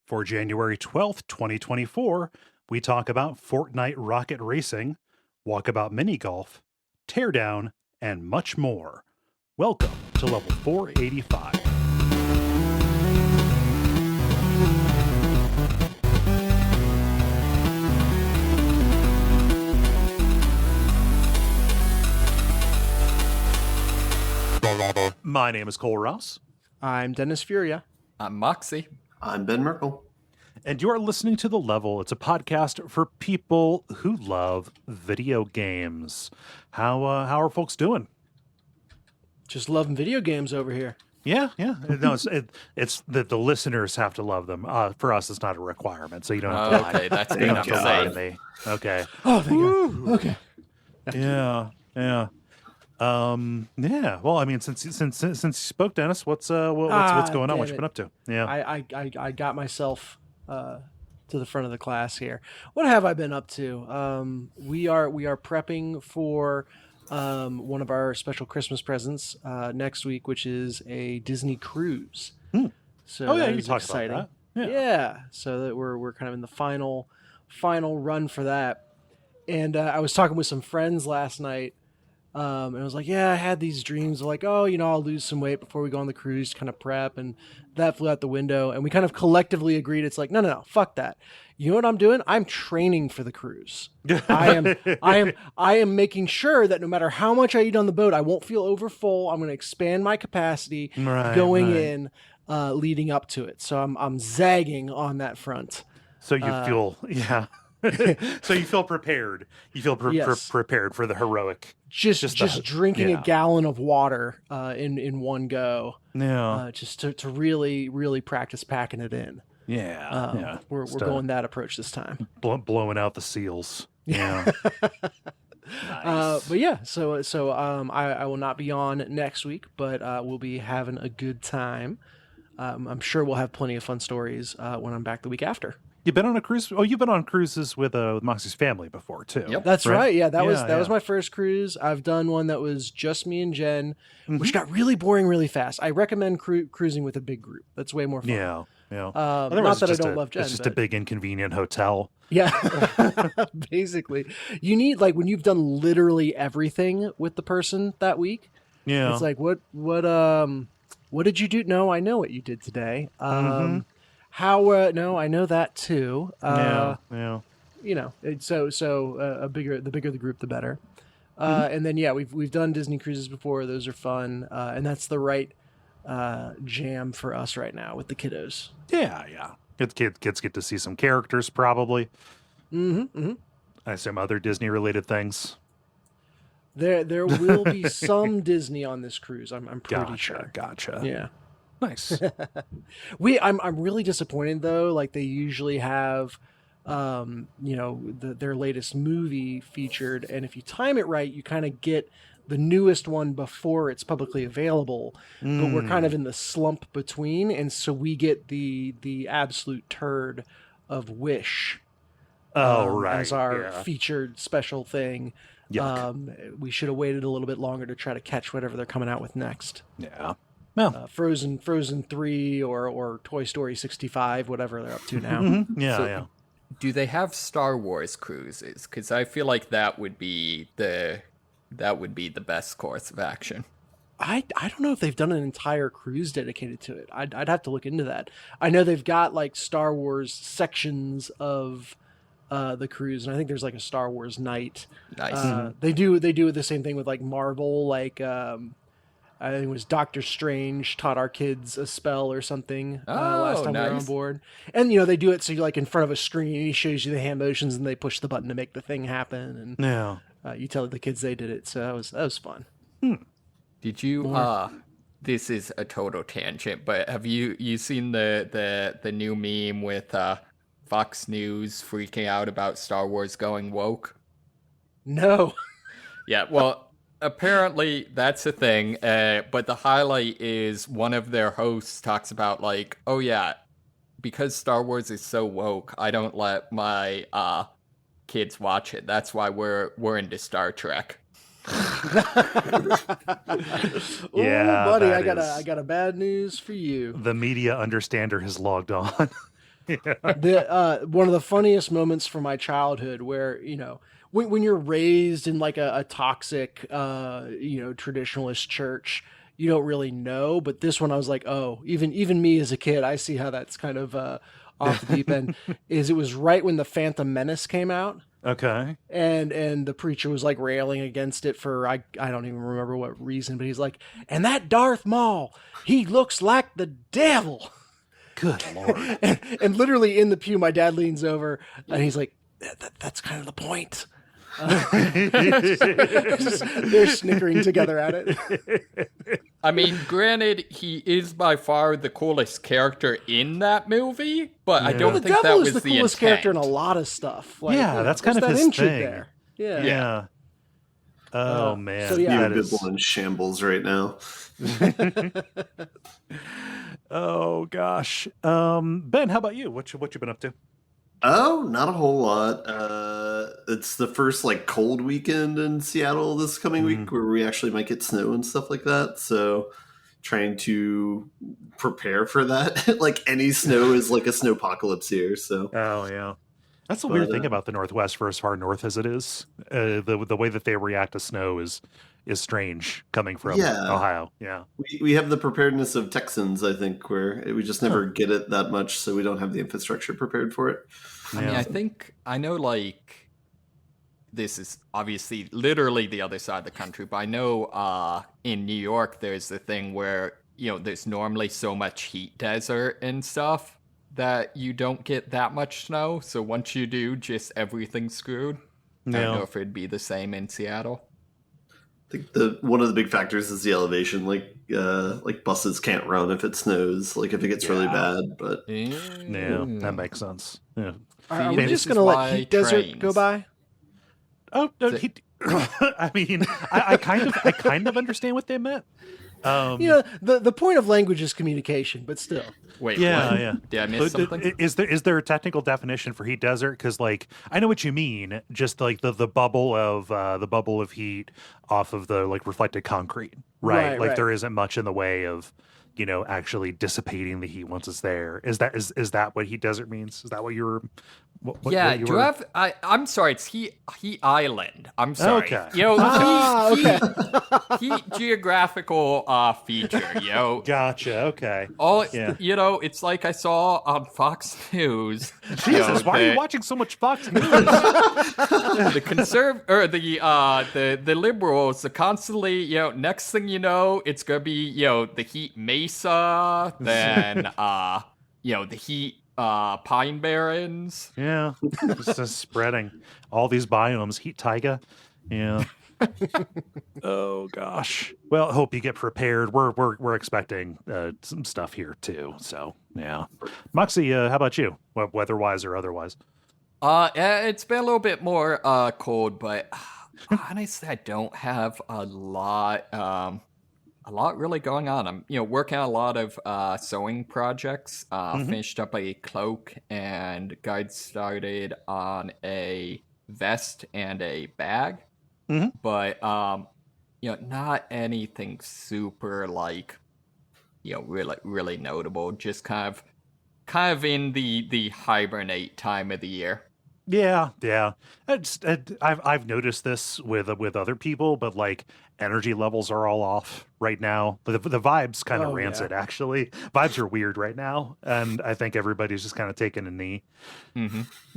For January 12th, 2024, we talk about Fortnite Rocket Racing, Walkabout Mini Golf, Teardown, and much more. Welcome to level 485. My name is Kole Rouse. I'm Dennis Furia. I'm Moxie. I'm Ben Merkel. And you are listening to The Level. It's a podcast for people who love video games. How are folks doing? Just loving video games over here. Yeah. No, it's that the listeners have to love them. For us, it's not a requirement, so you don't have to. Okay, that's good enough to say. Okay. Oh, thank God. Okay. Yeah. Yeah. Well, I mean, since you spoke, Dennis, what's going on? What you been up to? Yeah. I got myself to the front of the class here. What have I been up to? We are prepping for one of our special Christmas presents next week, which is a Disney cruise. So you talked about that. Yeah. So that we're kind of in the final run for that. And I was talking with some friends last night. And I was like, I had these dreams of like, I'll lose some weight before we go on the cruise, kind of prep, and that flew out the window. And we kind of collectively agreed, it's like, no, fuck that. You know what I'm doing? I'm training for the cruise. I am making sure that no matter how much I eat on the boat, I won't feel overfull. I'm going to expand my capacity in, leading up to it. So I'm zagging on that front. So you feel, so you feel prepared. You feel prepared for the heroic. Just drinking a gallon of water in one go. Yeah. Just to really, really practice packing it in. Yeah. We're going that approach this time. Blowing out the seals. Yeah. Nice. But yeah, so I will not be on next week, but we'll be having a good time. I'm sure we'll have plenty of fun stories when I'm back the week after. You've been on a cruise? Oh, you've been on cruises with Moxie's family before, too. Yep. That's right. Yeah, that was my first cruise. I've done one that was just me and Jen, which got really boring really fast. I recommend cruising with a big group. That's way more fun. Yeah. Not that I don't love Jen. It's just a big inconvenient hotel. Yeah, basically. You need, like, when you've done literally everything with the person that week, it's like, what did you do? No, I know what you did today. How? No, I know that too. Yeah. You know, the bigger the group, the better. And then we've done Disney cruises before; those are fun, and that's the right jam for us right now with the kiddos. Yeah. Kids get to see some characters, probably. I assume other Disney related things. There will be some Disney on this cruise. I'm pretty sure. Gotcha. Yeah. Nice. I'm really disappointed though. Like they usually have, their latest movie featured, and if you time it right, you kind of get the newest one before it's publicly available. But we're kind of in the slump between, and so we get the absolute turd of Wish. As our featured special thing. We should have waited a little bit longer to try to catch whatever they're coming out with next. Yeah. Well, Frozen 3 or Toy Story 65, whatever they're up to now. Yeah. Do they have Star Wars cruises? Because I feel like that would be the best course of action. I don't know if they've done an entire cruise dedicated to it. I'd have to look into that. I know they've got like Star Wars sections of the cruise, and I think there's like a Star Wars night. Nice. They do the same thing with like Marvel, like I think it was Doctor Strange taught our kids a spell or something last time we were on board. And, they do it so you're like in front of a screen, he shows you the hand motions, and they push the button to make the thing happen. And you tell the kids they did it. So that was fun. Did you, this is a total tangent, but have you seen the new meme with Fox News freaking out about Star Wars going woke? No. Yeah, well... Apparently that's a thing, but the highlight is one of their hosts talks about like, because Star Wars is so woke, I don't let my kids watch it. That's why we're into Star Trek. Buddy, I got a bad news for you. The media understander has logged on. One of the funniest moments from my childhood, where when you're raised in like a toxic traditionalist church, you don't really know. But this one, I was like, oh, even me as a kid, I see how that's kind of off the deep end. It was right when the Phantom Menace came out. Okay. And the preacher was like railing against it for I don't even remember what reason, but he's like, and that Darth Maul, he looks like the devil. Good Lord. and literally in the pew, my dad leans over and he's like, that's kind of the point. They're snickering together at it. I mean, granted, he is by far the coolest character in that movie, but I don't think that was the coolest intent. character in a lot of stuff. Like, that's kind of that his intrigue thing. there. Yeah. Yeah. Oh man. So, yeah. You're people in shambles right now. Oh gosh. Ben, how about you? What you been up to? Oh, not a whole lot. It's the first like cold weekend in Seattle this coming week where we actually might get snow and stuff like that. So trying to prepare for that. Like any snow is like a snowpocalypse here. So oh yeah. That's the weird thing about the Northwest for as far north as it is. The way that they react to snow is strange coming from Ohio. Yeah. We have the preparedness of Texans, I think, where we just never get it that much, so we don't have the infrastructure prepared for it. I mean, I know like this is obviously literally the other side of the country, but I know in New York there's the thing where, there's normally so much heat desert and stuff that you don't get that much snow. So once you do, just everything's screwed. I don't know if it'd be the same in Seattle. I think one of the big factors is the elevation. Like buses can't run if it snows. Like if it gets really bad. But that makes sense. Yeah. Are we just gonna let heat desert go by? Oh, no, I mean, I kind of understand what they meant. The point of language is communication, but still. Wait, what? Did I miss something? Is there a technical definition for heat desert? Because like I know what you mean, just like the bubble of heat off of the like reflected concrete, right? Like there isn't much in the way of actually dissipating the heat once it's there. Is that what heat desert means? Is that what you're? I'm sorry. It's Heat Island. I'm sorry. Okay. Heat geographical feature. Gotcha. Okay. It's like I saw on Fox News. Jesus, why are you watching so much Fox News? The the liberals are constantly, next thing you know, it's gonna be, the Heat Mesa, then the Heat Pine Barrens. Yeah, just spreading all these biomes. Heat taiga. Yeah. Oh gosh. Well, I hope you get prepared. We're expecting some stuff here too. So yeah. Moxie, how about you? Weather-wise or otherwise? It's been a little bit more cold, but honestly, I don't have a lot really going on. I'm, working on a lot of sewing projects. Finished up a cloak and got started on a vest and a bag. But not anything super like, really notable. Just kind of in the hibernate time of the year. Yeah. I've noticed this with other people, but like energy levels are all off right now. The vibes kind of rancid. Yeah. Actually, vibes are weird right now, and I think everybody's just kind of taking a knee.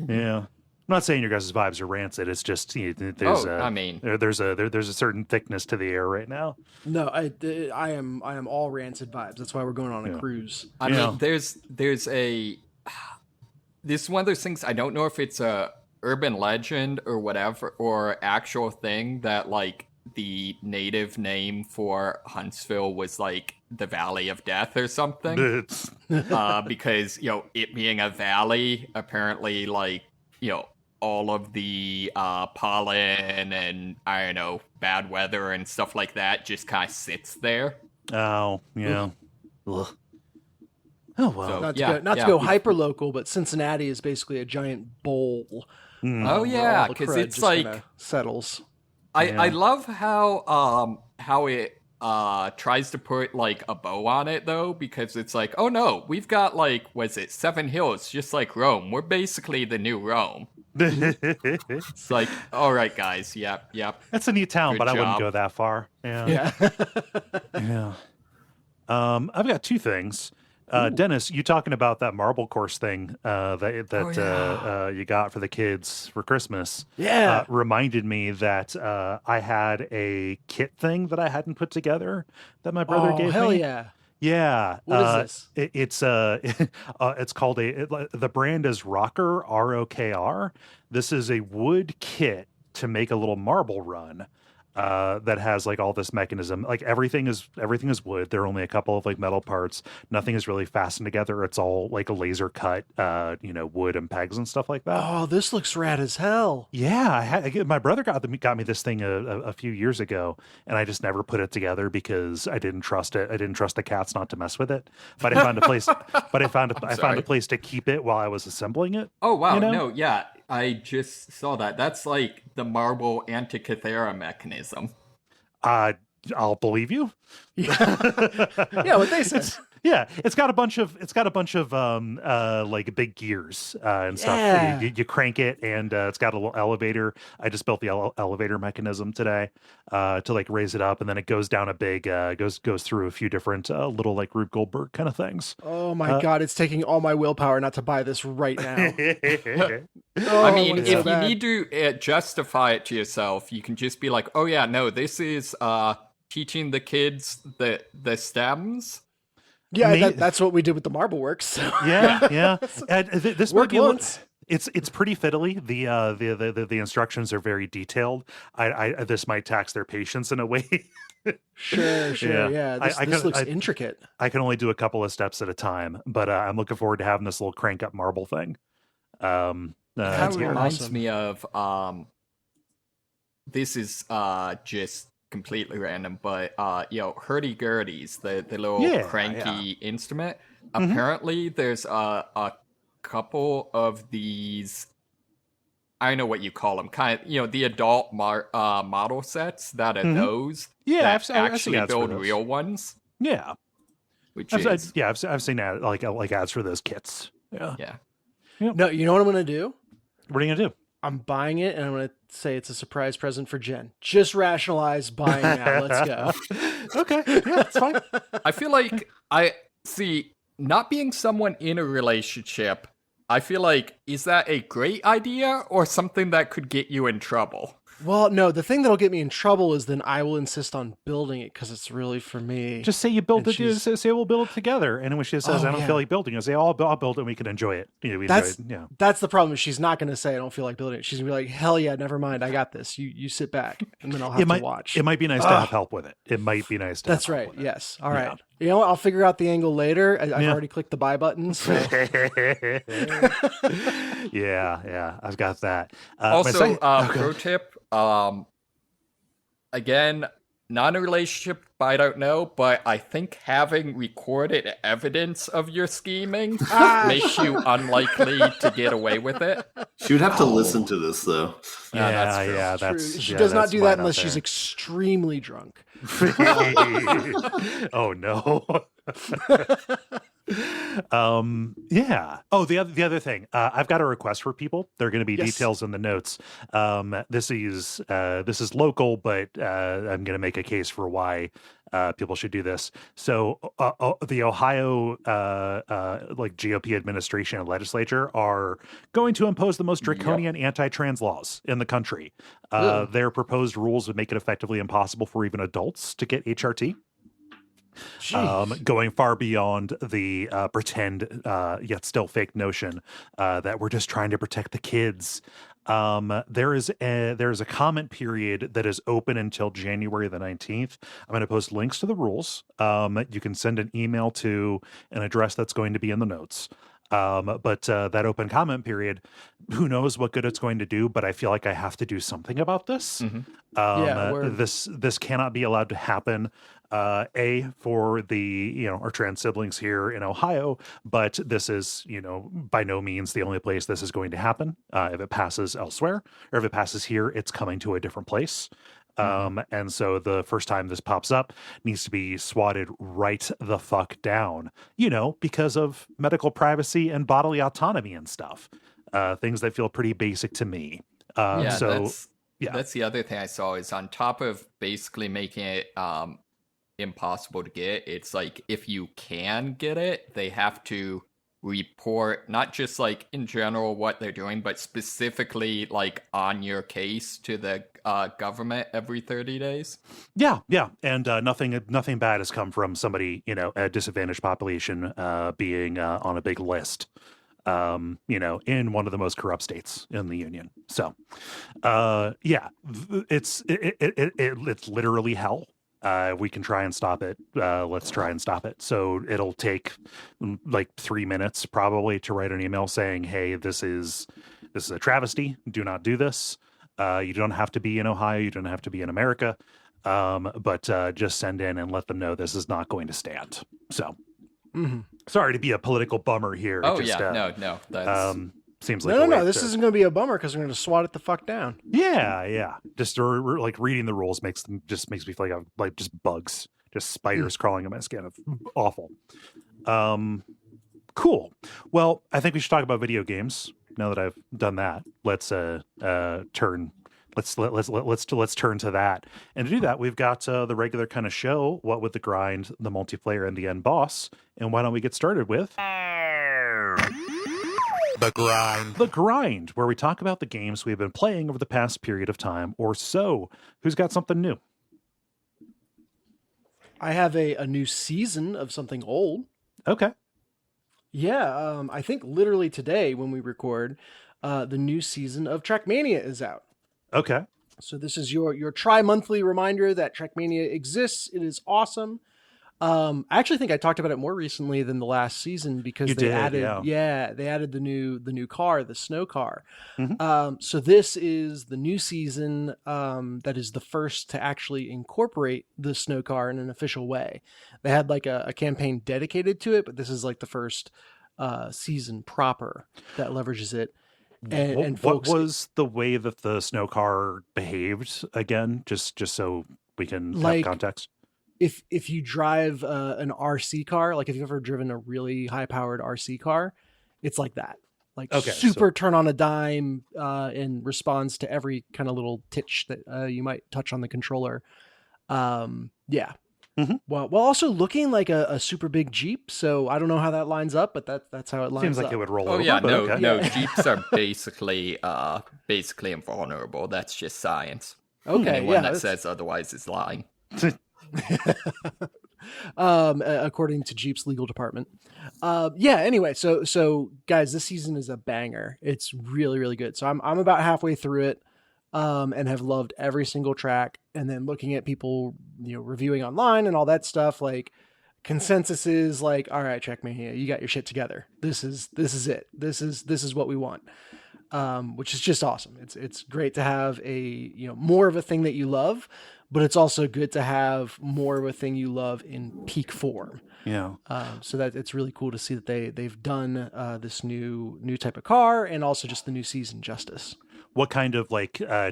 Yeah. I'm not saying your guys' vibes are rancid. It's just there's a certain thickness to the air right now. No, I am all rancid vibes. That's why we're going on a cruise. I mean, there's this is one of those things. I don't know if it's a urban legend or whatever, or actual thing that like the native name for Huntsville was like the Valley of Death or something. Because it being a valley, apparently like all of the pollen and I don't know bad weather and stuff like that just kind of sits there. Oh yeah. Ugh. Oh well. So, not to go hyper local, but Cincinnati is basically a giant bowl. Oh yeah, because it's like settles. I love how it tries to put like a bow on it though, because it's like, oh no, we've got like, was it 7 hills, just like Rome. We're basically the new Rome. It's like, all right, guys, yep. That's a neat town, Good but I wouldn't job. go that far. Yeah. Yeah. I've got two things. Dennis, you talking about that marble course thing that you got for the kids for Christmas? Yeah. Reminded me that I had a kit thing that I hadn't put together that my brother gave hell me. yeah. Yeah. What is this? It's called the brand is Rocker, ROKR. This is a wood kit to make a little marble run. That has like all this mechanism, like everything is wood. There are only a couple of like metal parts. Nothing is really fastened together. It's all like a laser cut, wood and pegs and stuff like that. Oh, this looks rad as hell. Yeah, my brother got me this thing a few years ago, and I just never put it together because I didn't trust it. I didn't trust the cats not to mess with it. But I found a place. I found a place to keep it while I was assembling it. Oh wow, you know? no, yeah, I just saw that. That's like the marble Antikythera mechanism. I'll believe you. Yeah, what they said. Yeah, it's got a bunch of like big gears and stuff. Yeah. You crank it, and it's got a little elevator. I just built the elevator mechanism today to like raise it up, and then it goes down a big goes through a few different little like Rube Goldberg kind of things. Oh my god, it's taking all my willpower not to buy this right now. I mean, if you need to justify it to yourself, you can just be like, oh yeah, no, this is teaching the kids the stems. Yeah, that's what we did with the Marble Works. So. Yeah. This might Work be a little, once. it's pretty fiddly. The instructions are very detailed. I this might tax their patience in a way. Sure. Yeah, this looks intricate. I can only do a couple of steps at a time, but I'm looking forward to having this little crank up marble thing. That reminds me of this is just completely random, but hurdy-gurdies, the little cranky instrument. Mm-hmm. Apparently there's a couple of these, I don't know what you call them, kind of, the adult model sets that are those that actually build real ones. Yeah. I've seen that like ads for those kits. Yeah. No, you know what I'm gonna do? What are you gonna do? I'm buying it, and I'm going to say it's a surprise present for Jen. Just rationalize buying now. Let's go. Okay. Yeah, that's fine. I feel like not being someone in a relationship, I feel like, is that a great idea or something that could get you in trouble? Well, no, the thing that'll get me in trouble is then I will insist on building it because it's really for me. Just say you build it. Say we'll build it together. And when she says, I don't feel like building it, say, I'll build it and we can enjoy it. That's the problem. She's not going to say, I don't feel like building it. She's going to be like, hell yeah, never mind. I got this. You sit back and then I'll have to watch. It might be nice to have help with it. It might be nice to That's have right. help with Yes. All right. You know what? I'll figure out the angle later. I've already clicked the buy button. So. Yeah. I've got that. Also, pro tip, again, not a relationship, I don't know, but I think having recorded evidence of your scheming makes you unlikely to get away with it. She would have to listen to this, though. That's she does not do that unless she's extremely drunk. Oh no. The other thing, I've got a request for people. There are going to be details in the notes. This is local, but I'm going to make a case for why people should do this. So the Ohio GOP administration and legislature are going to impose the most draconian anti-trans laws in the country. Their proposed rules would make it effectively impossible for even adults to get HRT. Going far beyond the pretend yet still fake notion that we're just trying to protect the kids. There is a comment period that is open until January the 19th. I'm going to post links to the rules. You can send an email to an address that's going to be in the notes. But that open comment period, who knows what good it's going to do, but I feel like I have to do something about this. This cannot be allowed to happen. For the, our trans siblings here in Ohio, but this is, by no means the only place this is going to happen. If it passes elsewhere or if it passes here, it's coming to a different place. And so the first time this pops up needs to be swatted right the fuck down, because of medical privacy and bodily autonomy and stuff. Things that feel pretty basic to me. That's the other thing I saw is on top of basically making it impossible to get, it's like if you can get it, they have to report not just like in general what they're doing, but specifically like on your case to the government every 30 days. Yeah. And nothing bad has come from somebody, a disadvantaged population being on a big list. In one of the most corrupt states in the union. So, it's literally hell. We can try and stop it. Let's try and stop it. So it'll take like 3 minutes probably to write an email saying, "Hey, this is a travesty. Do not do this. You don't have to be in Ohio. You don't have to be in America. But just send in and let them know this is not going to stand." So. Mm-hmm. Sorry to be a political bummer here. No. That's seems like no. This isn't going to be a bummer because we're going to swat it the fuck down. Yeah. Just like reading the rules makes me feel like just bugs, just spiders crawling on my skin. It's awful. Cool. Well, I think we should talk about video games now that I've done that. Let's turn. Let's turn to that. And to do that, we've got the regular kind of show, What Would the Grind, the multiplayer, and the end boss. And why don't we get started with The Grind. The Grind, where we talk about the games we've been playing over the past period of time or so. Who's got something new? I have a new season of something old. Okay. Yeah, I think literally today when we record, the new season of Trackmania is out. Okay. So this is your tri-monthly reminder that Trackmania exists. It is awesome. I actually think I talked about it more recently than the last season because they added the new car, the snow car. Mm-hmm. So this is the new season that is the first to actually incorporate the snow car in an official way. They had like a campaign dedicated to it, but this is like the first season proper that leverages it. And folks, what was the way that the snow car behaved again? Just so we can have context. If you drive an RC car, like if you've ever driven a really high powered RC car, it's like that. Like turn on a dime and responds to every kind of little titch that you might touch on the controller. Yeah. Mm-hmm. Well, also looking like a super big Jeep. So I don't know how that lines up, but that's how it lines up. Seems like it would roll over. Oh yeah, no. Jeeps are basically invulnerable. That's just science. Okay, anyone that says otherwise is lying. According to Jeep's legal department. Anyway, so guys, this season is a banger. It's really, really good. So I'm about halfway through it. And have loved every single track, and then looking at people, reviewing online and all that stuff, like consensus is like, all right, Trackmania, you got your shit together. This is it. This is what we want. Which is just awesome. It's great to have a, more of a thing that you love, but it's also good to have more of a thing you love in peak form. Yeah. So that it's really cool to see that they've done this new type of car and also just the new season justice. What kind of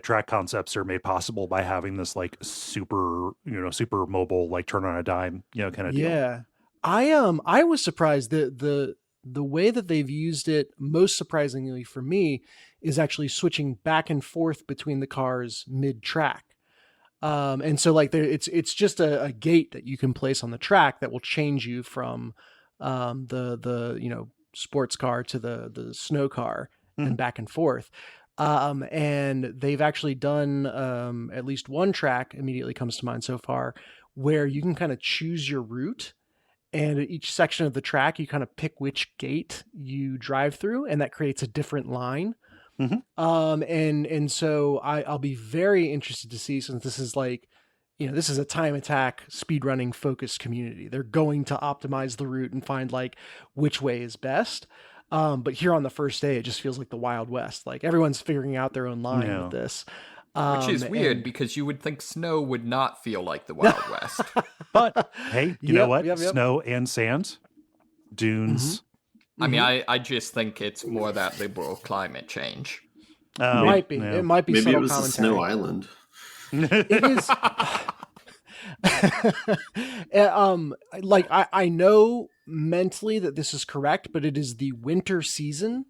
track concepts are made possible by having this super mobile, turn on a dime, kind of deal? Yeah. I was surprised that the way that they've used it, most surprisingly for me, is actually switching back and forth between the cars mid-track. And so it's just a gate that you can place on the track that will change you from the sports car to the snow car and back and forth. And they've actually done at least one track immediately comes to mind so far where you can kind of choose your route, and at each section of the track you kind of pick which gate you drive through, and that creates a different line. Mm-hmm. And so I'll be very interested to see, since this is this is a time attack speedrunning focused community. They're going to optimize the route and find which way is best. But here on the first day, it just feels like the Wild West. Like everyone's figuring out their own line with this. Which is weird because you would think snow would not feel like the Wild West. But hey, you know what? Yep. Snow and sand, dunes. Mm-hmm. I mean, I just think it's more that liberal climate change. It might be. Yeah. It might be. Maybe it was commentary. the Snow Island. It is. Like I know mentally that this is correct, but it is the winter season.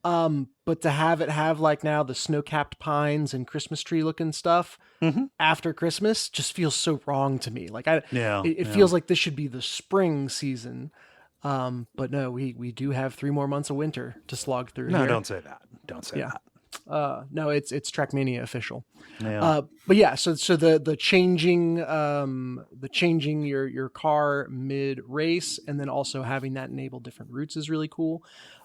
But to have it have like now the snow-capped pines and Christmas tree looking stuff after Christmas just feels so wrong to me. Like it feels like this should be the spring season. But no, we do have 3 more months of winter to slog through. No, here. don't say that. Don't say that. No, it's Trackmania official. Yeah. But yeah, so the changing your car mid race and then also having that enable different routes is really cool.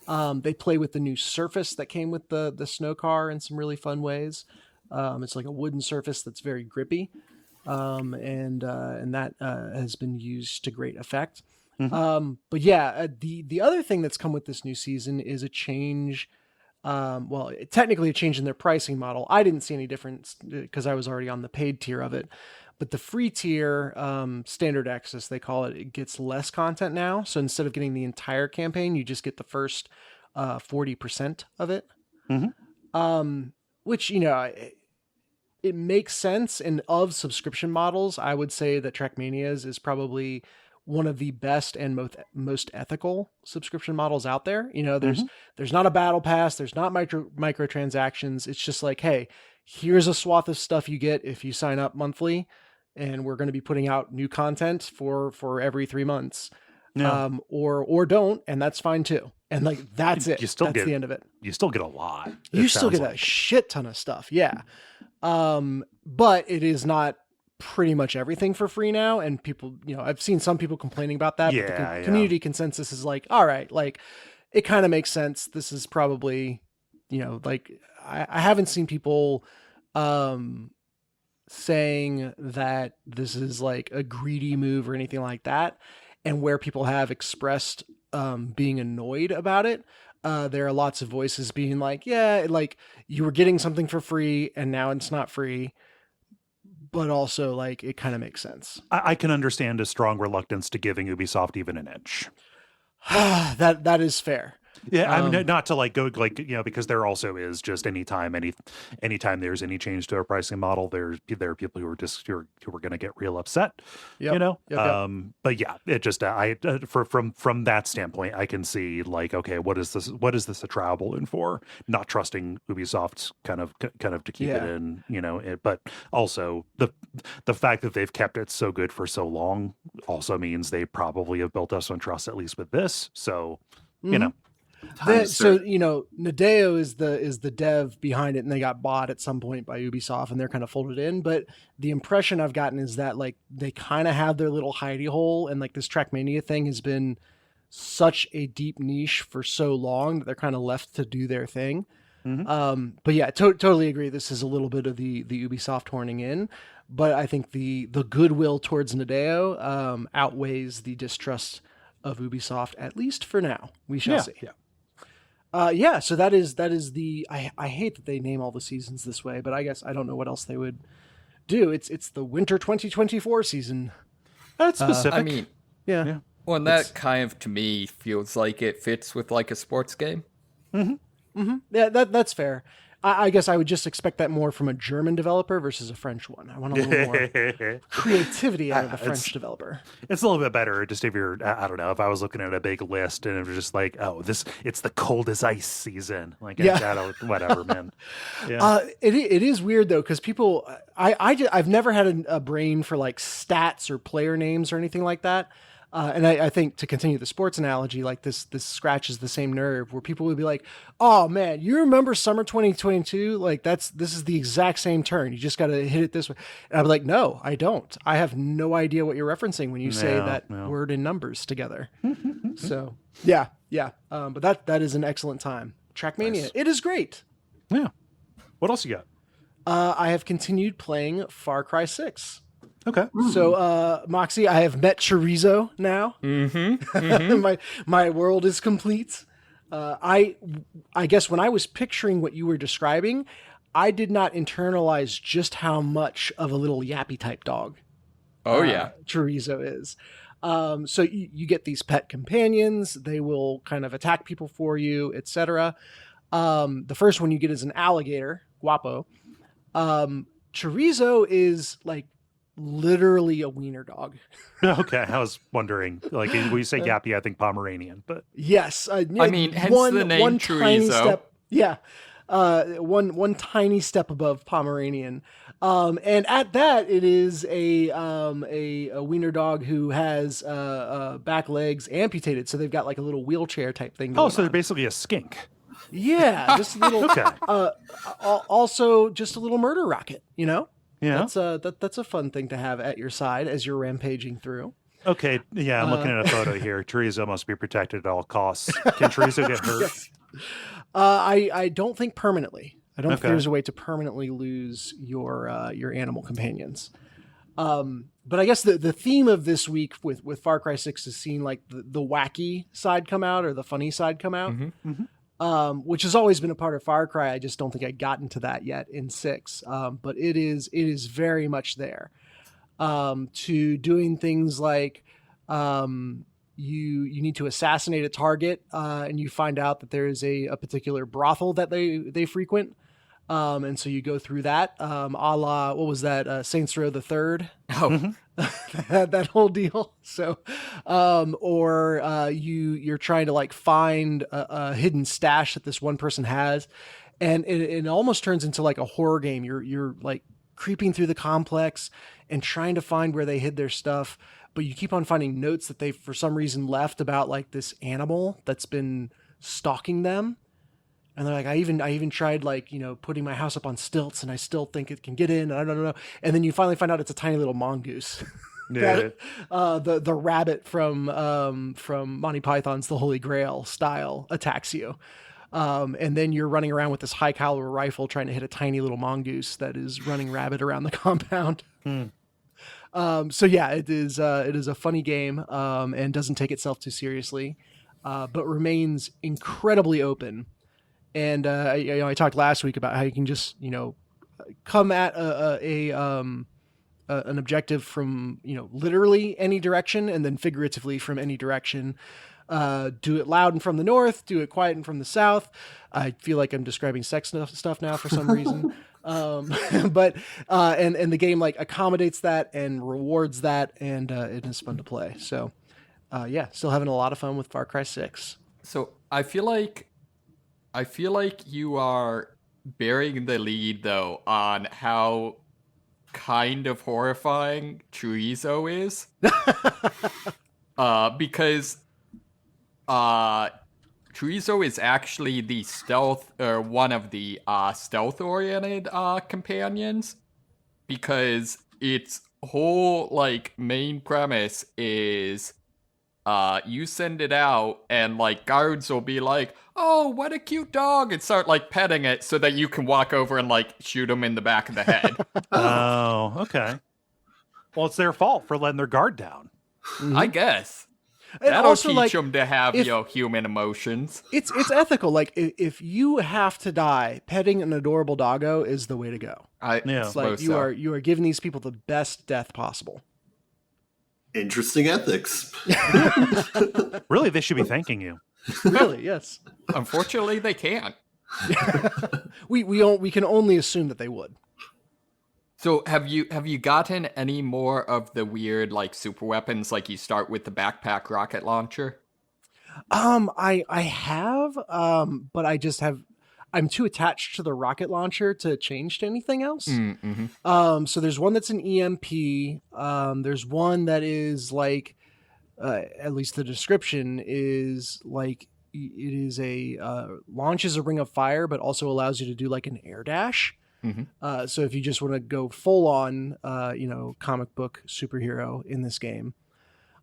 They play with the new surface that came with the snow car in some really fun ways. It's like a wooden surface that's very grippy, and that has been used to great effect. But yeah, the other thing that's come with this new season is a change. Technically a change in their pricing model. I didn't see any difference because I was already on the paid tier of it. But the free tier, standard access, they call it, it gets less content now. So instead of getting the entire campaign, you just get the first 40% of it. Which, it makes sense. And of subscription models, I would say that Trackmania's is probably one of the best and most ethical subscription models out there. There's not a battle pass, there's not microtransactions. It's just like, hey, here's a swath of stuff you get if you sign up monthly, and we're going to be putting out new content for every 3 months. Or don't, and that's fine too. And like that's it. That's the end of it. You still get a lot. You still get a shit ton of stuff, yeah. But it is not pretty much everything for free now, and people, I've seen some people complaining about that, but the community consensus is like, all right, like it kind of makes sense. This is probably, like I haven't seen people saying that this is like a greedy move or anything like that. And where people have expressed being annoyed about it, there are lots of voices being like, yeah, like you were getting something for free and now it's not free. But also, like, it kind of makes sense. I can understand a strong reluctance to giving Ubisoft even an inch. That is fair. Yeah, I mean, not to like go like because there also is just anytime there's any change to a pricing model, there are people who are just who are going to get real upset. Yep. But yeah, it just from that standpoint, I can see like, okay, what is this a trial balloon for? Not trusting Ubisoft kind of to keep it in, but also the fact that they've kept it so good for so long also means they probably have built us on trust, at least with this. So Nadeo is the dev behind it, and they got bought at some point by Ubisoft, and they're kind of folded in. But the impression I've gotten is that like they kind of have their little hidey hole, and like this Trackmania thing has been such a deep niche for so long that they're kind of left to do their thing. But yeah, totally agree. This is a little bit of the Ubisoft horning in, but I think the goodwill towards Nadeo outweighs the distrust of Ubisoft, at least for now. We shall see. So that is the I hate that they name all the seasons this way, but I guess I don't know what else they would do. It's the winter 2024 season. That's specific. I mean, yeah. Well, and that kind of to me feels like it fits with like a sports game. Yeah, that's fair. I guess I would just expect that more from a German developer versus a French one. I want a little more creativity out of a French developer. It's a little bit better just if you're, I don't know, if I was looking at a big list and it was just like, oh, it's the cold as ice season. Like, whatever, man. Yeah. It is weird though, because people, I've never had a brain for like stats or player names or anything like that. And I think to continue the sports analogy, like this scratches the same nerve where people would be like, oh man, you remember summer 2022? Like this is the exact same turn. You just got to hit it this way. And I'd be like, no, I don't. I have no idea what you're referencing when you say that word and numbers together. So yeah. But that is an excellent time. Trackmania. Nice. It is great. Yeah. What else you got? I have continued playing Far Cry 6. Okay. So, Moxie, I have met Chorizo now. My world is complete. I guess when I was picturing what you were describing, I did not internalize just how much of a little yappy type dog. Chorizo is. So you get these pet companions. They will kind of attack people for you, etc. The first one you get is an alligator, Guapo. Chorizo is like literally a wiener dog. Okay, I was wondering. Like when you say Yappy, I think Pomeranian, but Yes, I mean, hence the name one tiny chorizo. step. Yeah, one tiny step above Pomeranian, and at that, it is a wiener dog who has back legs amputated, so they've got like a little wheelchair type thing. so Going they're on. basically a skink. Yeah, just a little. Okay. Also, just a little murder rocket. You know. Yeah. That's a fun thing to have at your side as you're rampaging through. Okay. Yeah, I'm looking at a photo here. Chorizo must be protected at all costs. Can Chorizo get hurt? I don't think permanently. I don't think Okay. there's a way to permanently lose your animal companions. But I guess the theme of this week with Far Cry 6 is seeing like the wacky side come out or the funny side come out, which has always been a part of Far Cry. I just don't think I got into that yet in 6. But it is very much there. To doing things like you need to assassinate a target, and you find out that there is a particular brothel that they frequent. And so you go through that, a la, what was that? Saints Row the Third. Oh, that whole deal. So, or you're trying to like find a hidden stash that this one person has. And it almost turns into like a horror game. You're like creeping through the complex and trying to find where they hid their stuff. But you keep on finding notes that they, for some reason, left about like this animal that's been stalking them. And they're like, I even tried like, putting my house up on stilts and I still think it can get in. I don't know. And then you finally find out it's a tiny little mongoose. Yeah. The rabbit from Monty Python's The Holy Grail style attacks you. And then you're running around with this high caliber rifle trying to hit a tiny little mongoose that is running rabbit around the compound. So yeah, it is a funny game, and doesn't take itself too seriously, but remains incredibly open. And I talked last week about how you can just come at an objective from literally any direction, and then figuratively from any direction. Do it loud and from the north, do it quiet and from the south. I feel like I'm describing sex stuff now for some reason. But the game like accommodates that and rewards that, and it is fun to play. So still having a lot of fun with Far Cry 6. so I feel like you are burying the lead though on how kind of horrifying chorizo is. Because chorizo is actually the stealth, or one of the stealth-oriented companions, because its whole like main premise is you send it out and like guards will be like, oh, what a cute dog, and start like petting it so that you can walk over and like shoot them in the back of the head. Oh, okay. Well, it's their fault for letting their guard down. I guess. And That'll also, teach like, them to have, if- human emotions. It's ethical. Like if you have to die, petting an adorable doggo is the way to go. I Yeah. It's like suppose so. you are giving these people the best death possible. Interesting ethics. Really, they should be thanking you. Really, yes. Unfortunately, they can't. We can only assume that they would. So have you gotten any more of the weird like super weapons? Like you start with the backpack rocket launcher. I have, but I just have. I'm too attached to the rocket launcher to change to anything else. Mm-hmm. So there's one that's an EMP. There's one that is like, at least the description is like, it is launches a ring of fire, but also allows you to do like an air dash. Mm-hmm. So if you just want to go full on, comic book superhero in this game.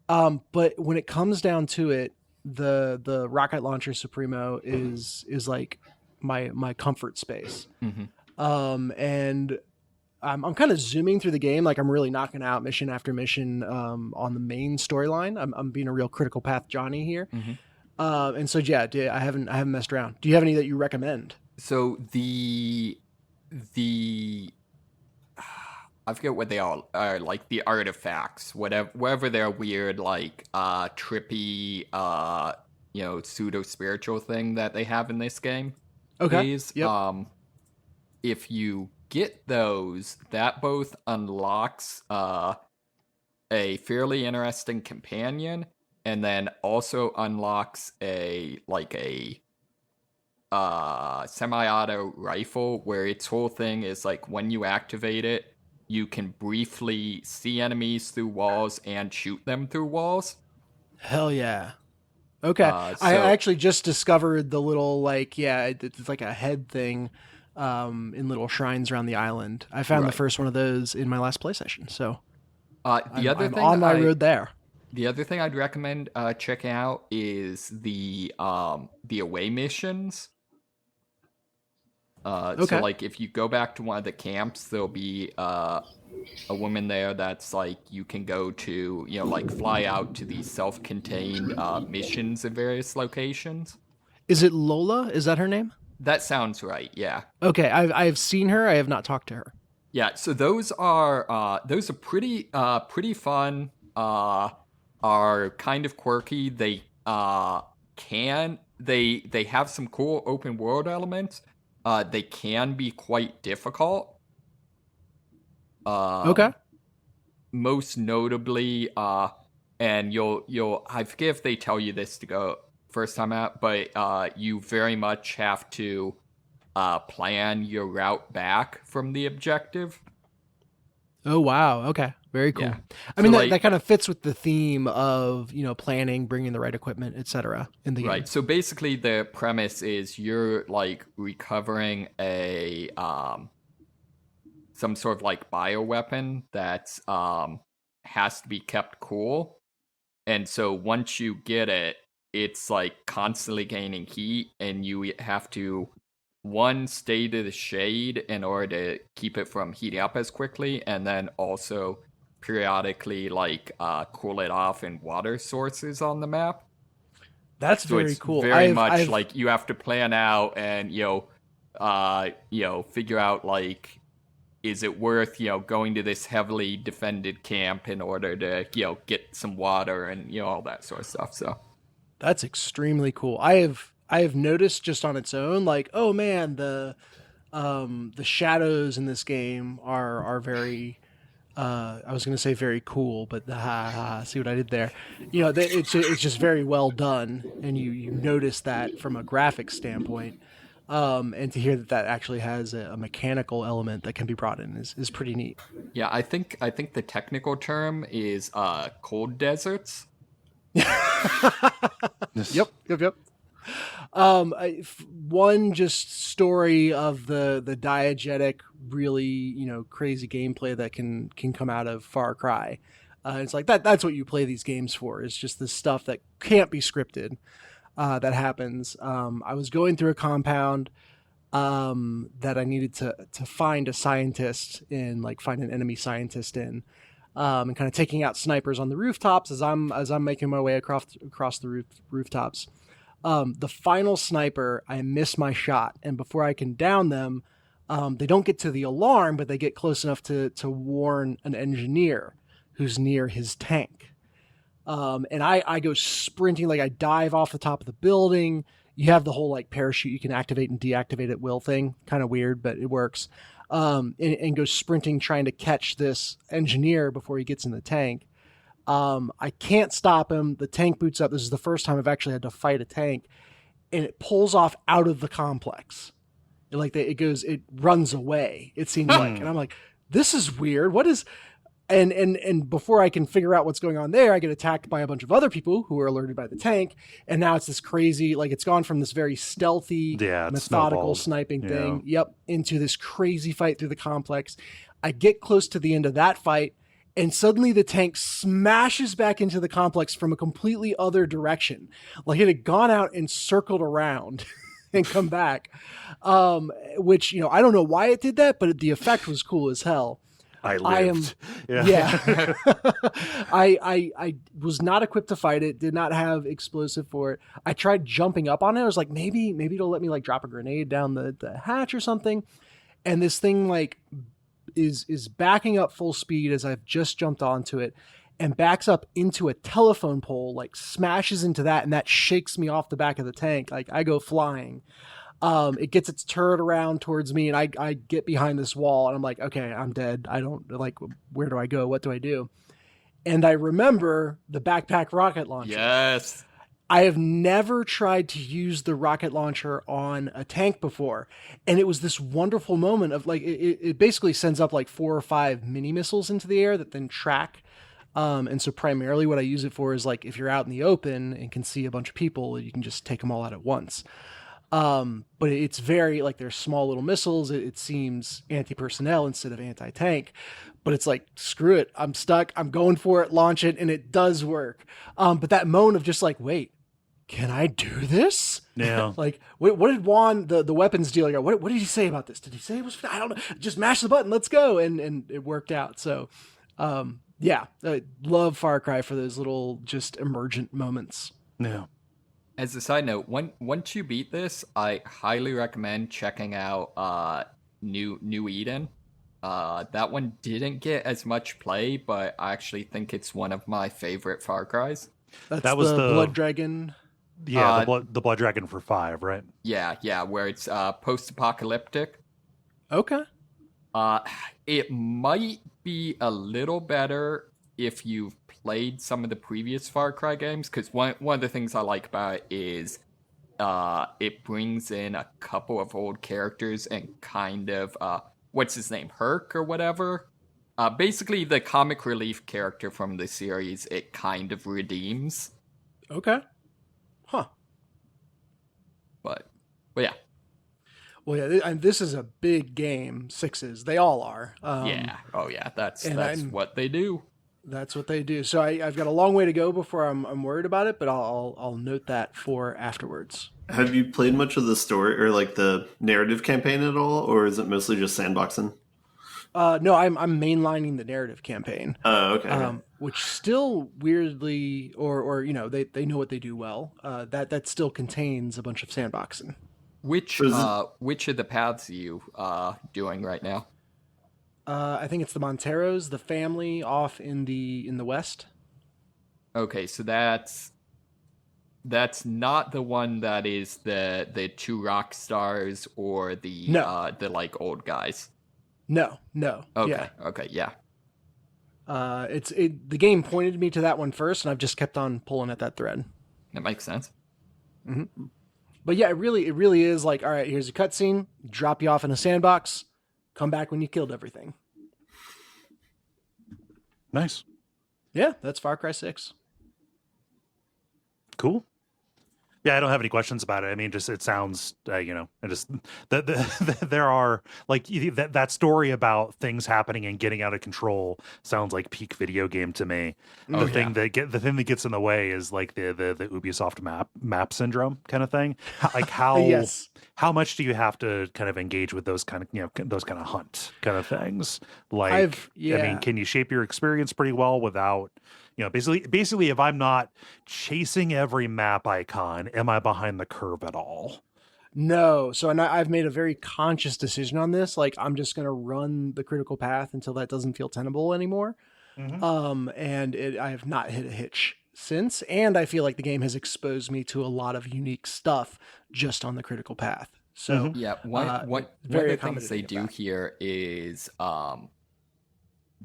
But when it comes down to it, the rocket launcher Supremo is like my comfort space. Mm-hmm. And I'm kind of zooming through the game. Like I'm really knocking out mission after mission, on the main storyline. I'm being a real critical path Johnny here. Mm-hmm. And so, yeah, I haven't messed around. Do you have any that you recommend? So the I forget what they all are, like the artifacts, whatever their weird like trippy pseudo spiritual thing that they have in this game. Okay. Is Yep. if you get those, that both unlocks a fairly interesting companion, and then also unlocks a semi-auto rifle where its whole thing is like when you activate it, you can briefly see enemies through walls and shoot them through walls. Hell yeah. Okay. I actually just discovered the little, it's like a head thing in little shrines around the island. I found the first one of those in my last play session. So I'm on my road there. The other thing I'd recommend checking out is the away missions. So like if you go back to one of the camps, there'll be a woman there that's like you can go to, like fly out to these self-contained missions in various locations. Is it Lola? Is that her name? That sounds right. Yeah. Okay, I've seen her. I have not talked to her. Yeah. So those are pretty fun. Are kind of quirky. They they have some cool open world elements. They can be quite difficult. Okay. Most notably, and I forget if they tell you this to go first time out, but you very much have to plan your route back from the objective. Oh wow! Okay, very cool. Yeah. I mean, that kind of fits with the theme of planning, bringing the right equipment, etc. in the game. Right. So basically, the premise is you're like recovering a some sort of like bioweapon that has to be kept cool, and so once you get it, it's like constantly gaining heat, and you have to stay to the shade in order to keep it from heating up as quickly, and then also periodically cool it off in water sources on the map. That's very cool. Very much like you have to plan out and figure out like, is it worth going to this heavily defended camp in order to get some water and all that sort of stuff. So that's extremely cool. I have noticed just on its own, like, oh man, the shadows in this game are very, I was going to say very cool, but see what I did there? It's just very well done, and you notice that from a graphic standpoint, and to hear that actually has a mechanical element that can be brought in is pretty neat. Yeah, I think the technical term is cold deserts. Yep. One just story of the diegetic, really crazy gameplay that can come out of Far Cry. It's like that's what you play these games for. It's just this stuff that can't be scripted that happens. I was going through a compound that I needed to find a scientist in, like find an enemy scientist in, and kind of taking out snipers on the rooftops as I'm making my way across the rooftops. The final sniper, I miss my shot, and before I can down them, they don't get to the alarm, but they get close enough to warn an engineer who's near his tank. And I go sprinting, like I dive off the top of the building. You have the whole like parachute you can activate and deactivate at will thing. Kind of weird, but it works. And go sprinting trying to catch this engineer before he gets in the tank. I can't stop him. The tank boots up. This is the first time I've actually had to fight a tank, and it pulls off out of the complex. It runs away. It seems like, and I'm like, this is weird. What is? And before I can figure out what's going on there, I get attacked by a bunch of other people who are alerted by the tank, and now it's this crazy, like it's gone from this very stealthy, methodical sniping thing, into this crazy fight through the complex. I get close to the end of that fight, and suddenly the tank smashes back into the complex from a completely other direction. Like it had gone out and circled around and come back. Which, I don't know why it did that, but the effect was cool as hell. I lived. Yeah. I was not equipped to fight it, did not have explosive for it. I tried jumping up on it. I was like, maybe it'll let me like drop a grenade down the hatch or something. And this thing like is backing up full speed as I've just jumped onto it, and backs up into a telephone pole, like smashes into that, and that shakes me off the back of the tank. Like I go flying. It gets its turret around towards me, and I get behind this wall, and I'm like, okay, I'm dead. I don't like, where do I go? What do I do? And I remember the backpack rocket launcher. Yes. I have never tried to use the rocket launcher on a tank before. And it was this wonderful moment of like, it basically sends up like 4 or 5 mini missiles into the air that then track. And so primarily what I use it for is like, if you're out in the open and can see a bunch of people, you can just take them all out at once. But it's very like, they're small little missiles. It seems anti-personnel instead of anti-tank, but it's like, screw it. I'm stuck. I'm going for it, launch it. And it does work. But that moment of just like, wait, can I do this? Yeah. Like, what did Juan, the weapons dealer, go? What did he say about this? Did he say it was, I don't know, just mash the button, let's go. And it worked out. So, yeah, I love Far Cry for those little just emergent moments. Yeah. As a side note, once you beat this, I highly recommend checking out New Eden. That one didn't get as much play, but I actually think it's one of my favorite Far Cries. That was the Blood Dragon. Yeah, the Blood Dragon for 5, right? Yeah, where it's post-apocalyptic. Okay. It might be a little better if you've played some of the previous Far Cry games, because one of the things I like about it is it brings in a couple of old characters and kind of, what's his name, Herc or whatever? Basically, the comic relief character from the series, it kind of redeems. Okay. Huh. But yeah. Well, yeah, and this is a big game. 6s, they all are. Yeah. Oh, yeah. That's I'm- what they do. That's what they do. So I've got a long way to go before I'm worried about it, but I'll note that for afterwards. Have you played much of the story or like the narrative campaign at all, or is it mostly just sandboxing? No, I'm mainlining the narrative campaign. Oh, okay. Which still weirdly, or you know, they know what they do well. That still contains a bunch of sandboxing. Which of the paths are you doing right now? I think it's the Monteros, the family off in the west. Okay, so that's not the one that is the 2 rock stars or the like old guys. No. Okay, yeah. The game pointed me to that one first, and I've just kept on pulling at that thread. That makes sense. Mm-hmm. But yeah, it really is like, all right, here's a cutscene, drop you off in a sandbox, come back when you killed everything. Nice. Yeah, that's Far Cry 6. Cool. Yeah, I don't have any questions about it. I mean, just it sounds, there are like that story about things happening and getting out of control sounds like peak video game to me. The thing that gets in the way is like the Ubisoft map syndrome kind of thing. Like how Yes. How much do you have to kind of engage with those kind of hunt kind of things? Like, I mean, can you shape your experience pretty well without? Basically, if I'm not chasing every map icon, am I behind the curve at all? No. So I've made a very conscious decision on this. Like, I'm just going to run the critical path until that doesn't feel tenable anymore. Mm-hmm. I have not hit a hitch since. And I feel like the game has exposed me to a lot of unique stuff just on the critical path. So yeah, one of the things they do here is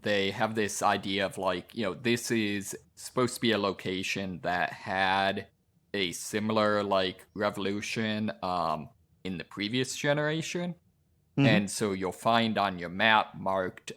they have this idea of like, this is supposed to be a location that had a similar like revolution in the previous generation. Mm-hmm. And so you'll find on your map marked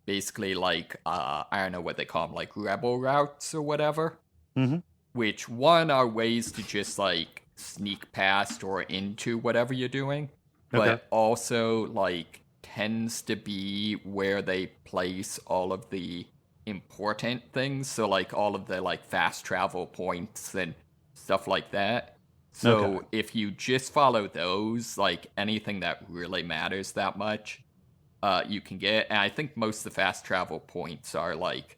basically like, I don't know what they call them, like rebel routes or whatever. Mm-hmm. Which are ways to just like sneak past or into whatever you're doing. But also like tends to be where they place all of the important things. So like all of the like fast travel points and stuff like that. So if you just follow those, like anything that really matters that much, you can get. And I think most of the fast travel points are like,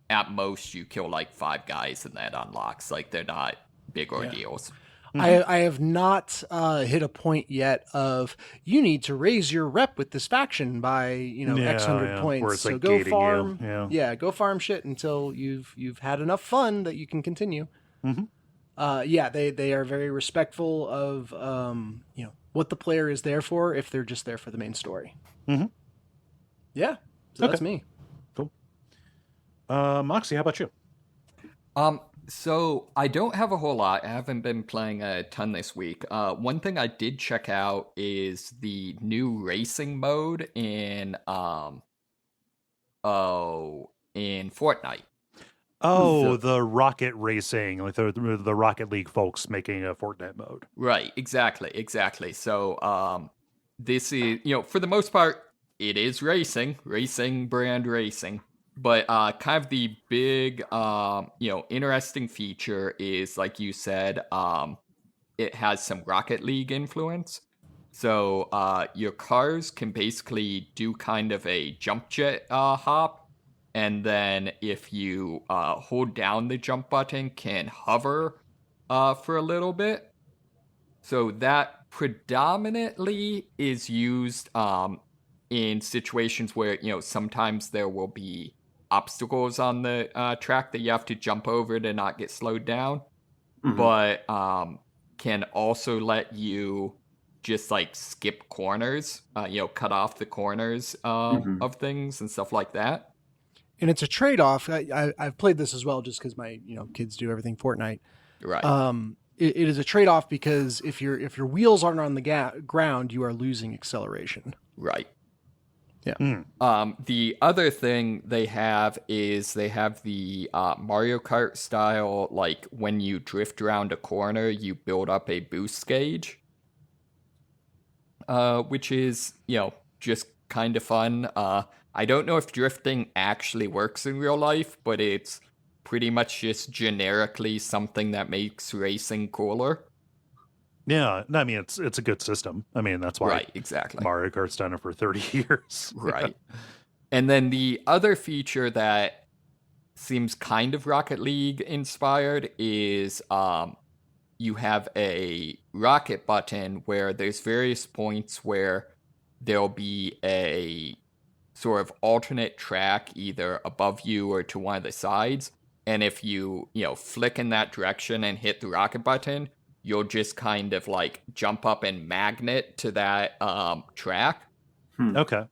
at most you kill like 5 guys and that unlocks. Like they're not big ordeals. Mm-hmm. I have not hit a point yet of you need to raise your rep with this faction by X hundred points. Where it's so like go farm, you. go farm shit until you've had enough fun that you can continue. Mm-hmm. yeah, they are very respectful of what the player is there for if they're just there for the main story. Mhm. Yeah, so Okay. that's me. Cool. Moxie, how about you? So I don't have a whole lot. I haven't been playing a ton this week. One thing I did check out is the new racing mode in Fortnite. Oh, the Rocket Racing, like the Rocket League folks making a Fortnite mode. Right, exactly. So this is, for the most part, it is racing brand racing. But kind of the big, interesting feature is, like you said, it has some Rocket League influence. So your cars can basically do kind of a jump jet hop. And then if you hold down the jump button, can hover for a little bit. So that predominantly is used in situations where, sometimes there will be obstacles on the track that you have to jump over to not get slowed down. Mhm. But can also let you just like skip corners, cut off the corners of things and stuff like that. And it's a trade-off. I've played this as well, just because my kids do everything Fortnite. Right. It is a trade-off because if your wheels aren't on the ground, you are losing acceleration. Right. Yeah. The other thing they have is they have the Mario Kart style, like when you drift around a corner, you build up a boost gauge, which is, just kind of fun. I don't know if drifting actually works in real life, but it's pretty much just generically something that makes racing cooler. Yeah, I mean it's a good system. I mean that's why Right, exactly. Mario Kart's done it for 30 years. Right. And then the other feature that seems kind of Rocket League inspired is you have a rocket button where there's various points where there'll be a sort of alternate track either above you or to one of the sides. And if you, flick in that direction and hit the rocket button, you'll just kind of like jump up and magnet to that track. Okay.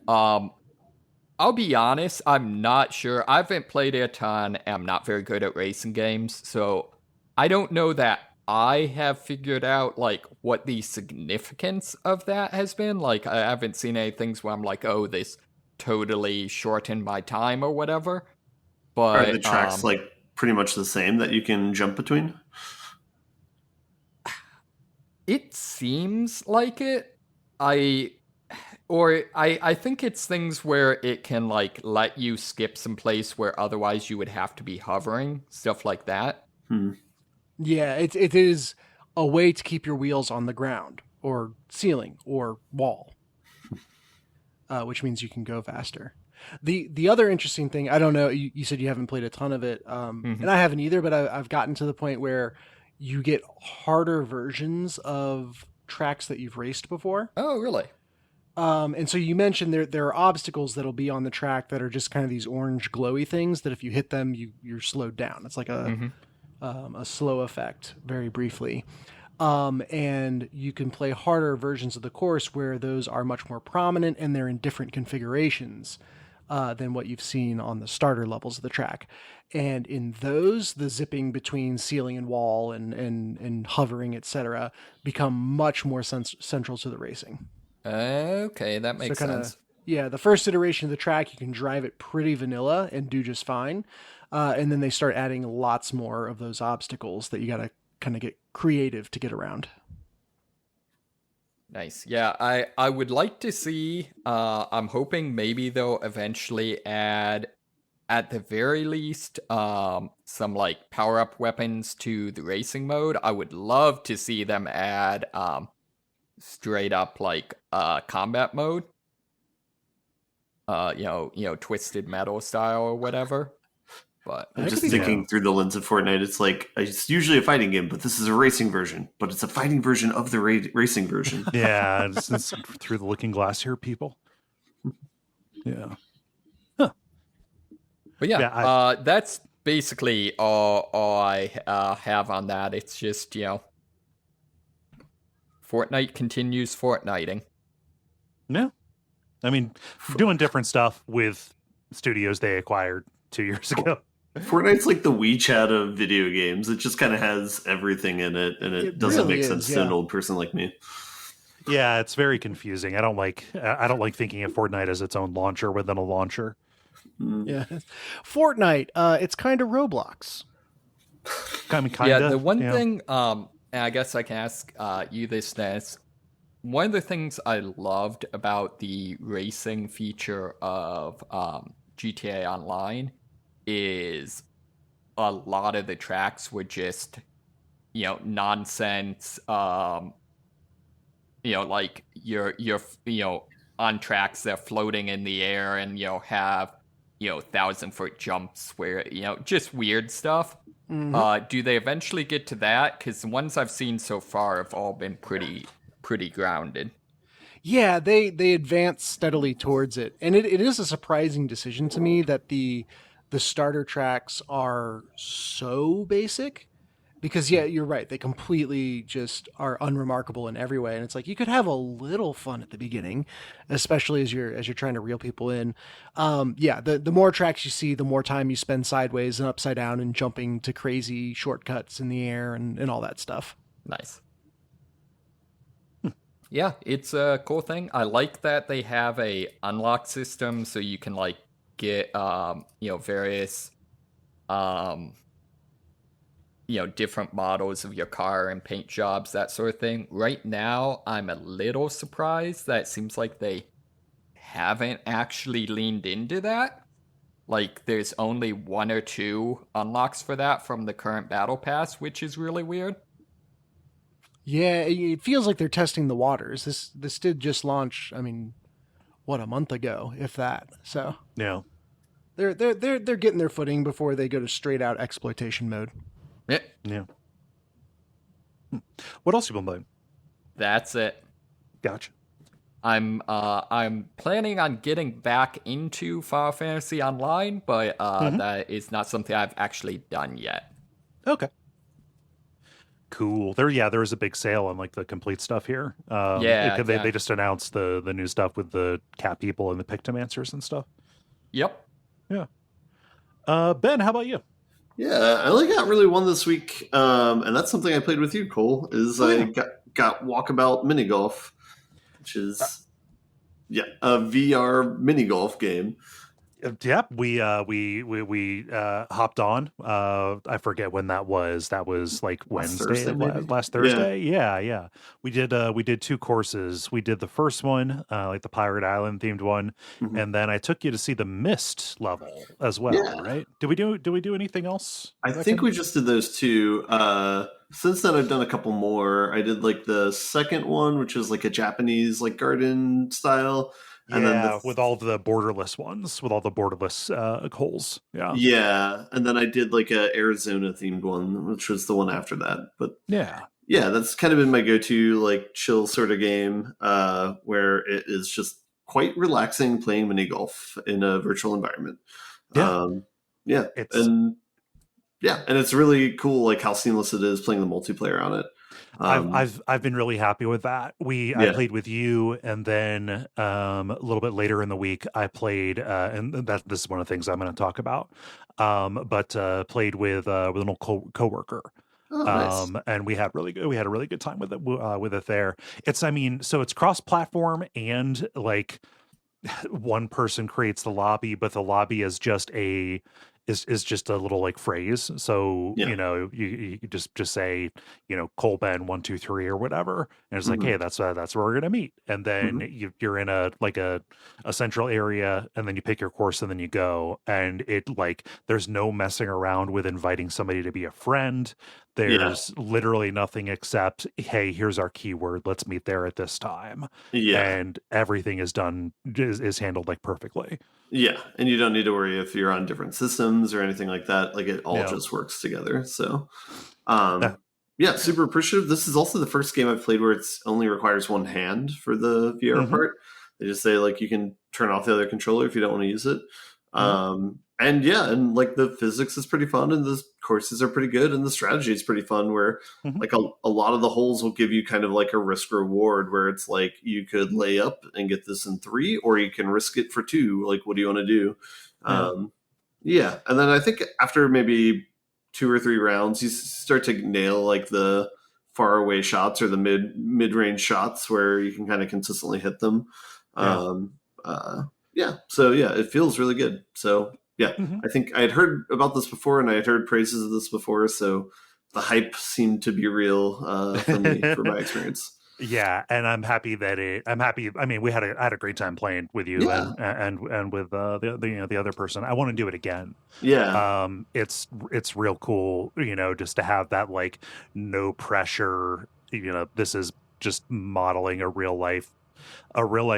I'll be honest, I'm not sure. I haven't played it a ton. I'm not very good at racing games, so I don't know that I have figured out like what the significance of that has been. Like I haven't seen any things where I'm like, oh, this totally shortened my time or whatever. But Are the tracks like pretty much the same that you can jump between? It seems like it. I think it's things where it can like let you skip some place where otherwise you would have to be hovering, stuff like that. Yeah, it is a way to keep your wheels on the ground or ceiling or wall, which means you can go faster. The other interesting thing, I don't know, you said you haven't played a ton of it, and I haven't either, but I've gotten to the point where you get harder versions of tracks that you've raced before. Oh, really? And so you mentioned there are obstacles that'll be on the track that are just kind of these orange glowy things that if you hit them, you're slowed down. It's like a slow effect, very briefly. And you can play harder versions of the course where those are much more prominent and they're in different configurations than what you've seen on the starter levels of the track. And in those, the zipping between ceiling and wall and hovering, etc., become much more central to the racing. Okay, that makes sense. Yeah, the first iteration of the track, you can drive it pretty vanilla and do just fine. And then they start adding lots more of those obstacles that you got to kind of get creative to get around. Nice. Yeah, I would like to see, I'm hoping maybe they'll eventually add, at the very least, some like power-up weapons to the racing mode. I would love to see them add straight up like combat mode. Twisted Metal style or whatever. But I'm just thinking through the lens of Fortnite, it's like it's usually a fighting game, but this is a racing version. But it's a fighting version of the racing version. Yeah, it's through the looking glass here, people. Yeah. Huh. But yeah, basically all I have on that. It's just, Fortnite continues Fortniting. Yeah. I mean, doing different stuff with studios they acquired 2 years ago. Fortnite's like the WeChat of video games. It just kind of has everything in it, and it doesn't really make is, sense to an old person like me. Yeah, it's very confusing. I don't like thinking of Fortnite as its own launcher within a launcher. Yeah. Fortnite, it's kind of Roblox. Kinda. Yeah, the one thing, and I guess I can ask you this, Dennis. One of the things I loved about the racing feature of GTA Online is a lot of the tracks were just, nonsense. Like you're on tracks that are floating in the air and have 1,000-foot jumps where just weird stuff. Do they eventually get to that? Because the ones I've seen so far have all been pretty grounded. Yeah, they advance steadily towards it, and it is a surprising decision to me that the starter tracks are so basic. Because yeah, you're right. They completely just are unremarkable in every way, and it's like you could have a little fun at the beginning, especially as you're trying to reel people in. Yeah, the more tracks you see, the more time you spend sideways and upside down and jumping to crazy shortcuts in the air and all that stuff. Nice. Yeah, it's a cool thing. I like that they have a unlock system, so you can like get various different models of your car and paint jobs, that sort of thing. Right now, I'm a little surprised that it seems like they haven't actually leaned into that. Like, there's only 1 or 2 unlocks for that from the current battle pass, which is really weird. Yeah, it feels like they're testing the waters. This did just launch. I mean, what, a month ago, if that. So Yeah. they're getting their footing before they go to straight out exploitation mode. Yeah. What else you been playing? That's it. Gotcha. I'm planning on getting back into Final Fantasy Online, but that is not something I've actually done yet. Okay. Cool. There was a big sale on like the complete stuff here. They just announced the new stuff with the cat people and the Pictomancers and stuff. Yep. Yeah. Ben, how about you? Yeah, I only got really one this week, and that's something I played with you, Cole. I got Walkabout Mini Golf, which is a VR mini golf game. Yep, we hopped on. I forget when that was. That was like Wednesday, last Thursday. Yeah. We did 2 courses. We did the first one, like the Pirate Island themed one, and then I took you to see the Mist level as well. Right? Did we do anything else? I think we just did those 2. Since then, I've done a couple more. I did like the second one, which is like a Japanese like garden style. And then with all the borderless ones, with all the borderless holes. Yeah. And then I did like a Arizona themed one, which was the one after that. But yeah, that's kind of been my go-to like chill sort of game, where it is just quite relaxing playing mini golf in a virtual environment. And it's really cool like how seamless it is playing the multiplayer on it. I've been really happy with that. I played with you, and then a little bit later in the week I played, and this is one of the things I'm going to talk about. But played with an old coworker. Oh, nice. And we had a really good time with it there. So it's cross-platform, and like one person creates the lobby, but the lobby is just a little like phrase. So you just say Kole Ben 1 2 3 or whatever, and it's like, hey, that's where we're gonna meet, and then you're in a central area, and then you pick your course, and then you go, and it like there's no messing around with inviting somebody to be a friend. There's literally nothing except, hey, here's our keyword, let's meet there at this time. And everything is handled like perfectly. Yeah, and you don't need to worry if you're on different systems or anything like that. Like it all just works together. So, super appreciative. This is also the first game I've played where it only requires one hand for the VR part. They just say like you can turn off the other controller if you don't want to use it. And yeah, and like the physics is pretty fun, and the courses are pretty good, and the strategy is pretty fun. Where Mhm. like a lot of the holes will give you kind of like a risk reward, where it's like you could lay up and get this in 3, or you can risk it for 2. Like, what do you want to do? Yeah. Yeah, and then I think after maybe 2 or 3 rounds, you start to nail like the far away shots or the mid range shots where you can kind of consistently hit them. Yeah. Yeah, so yeah, it feels really good. So yeah, Mhm. I think I had heard about this before, and I had heard praises of this before, so the hype seemed to be real for me, for my experience. Yeah, and I'm happy that I'm happy. I mean, I had a great time playing with you Yeah, and with the other person. I want to do it again. yeah, It's real cool, just to have that like no pressure. This is just modeling a real life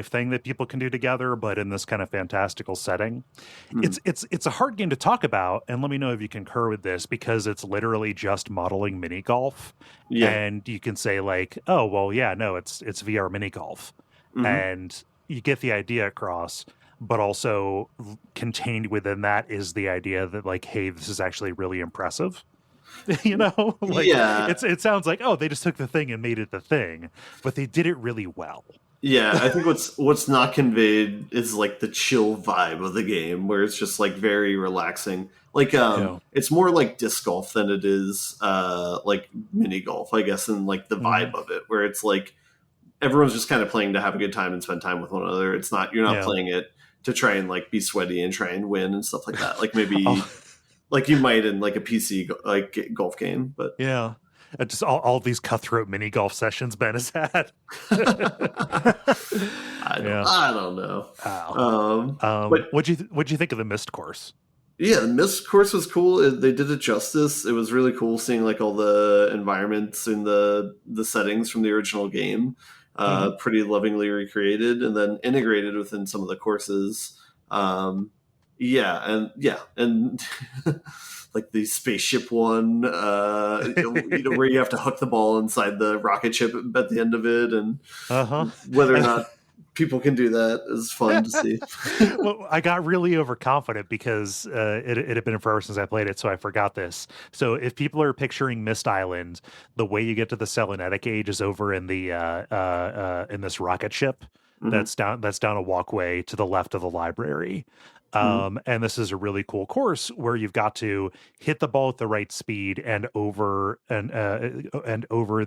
thing that people can do together, but in this kind of fantastical setting. mm, It's a hard game to talk about, and let me know if you concur with this, because it's literally just modeling mini golf, yeah, and you can say like, oh well, yeah, no, it's VR mini golf, hmm, and you get the idea across. But also contained within that is the idea that like, hey, this is actually really impressive. Like yeah. it sounds like, oh, they just took the thing and made it the thing, but they did it really well. Yeah, I think what's not conveyed is like the chill vibe of the game, where it's just like very relaxing. Like Yeah. it's more like disc golf than it is like mini golf, I guess, and like the Mhm. vibe of it, where it's like everyone's just kind of playing to have a good time and spend time with one another. It's not You're not Yeah. playing it to try and like be sweaty and try and win and stuff like that. Like maybe Oh, like you might in like a PC like golf game, but yeah. Just all these cutthroat mini golf sessions Ben has had. Yeah. I don't know. Wow. But What'd you think of the Mist course? yeah, the Mist course was cool. They did it justice. It was really cool seeing like all the environments and the settings from the original game, Hmm. pretty lovingly recreated and then integrated within some of the courses. And like the spaceship one, where you have to hook the ball inside the rocket ship at the end of it, and Uh-huh. whether or not people can do that is fun to see. Well, I got really overconfident because it had been forever since I played it, so I forgot this. So if people are picturing Mist Island, the way you get to the Selenetic Age is over in the in this rocket ship Mhm, that's down a walkway to the left of the library. mhm, And this is a really cool course where you've got to hit the ball at the right speed and over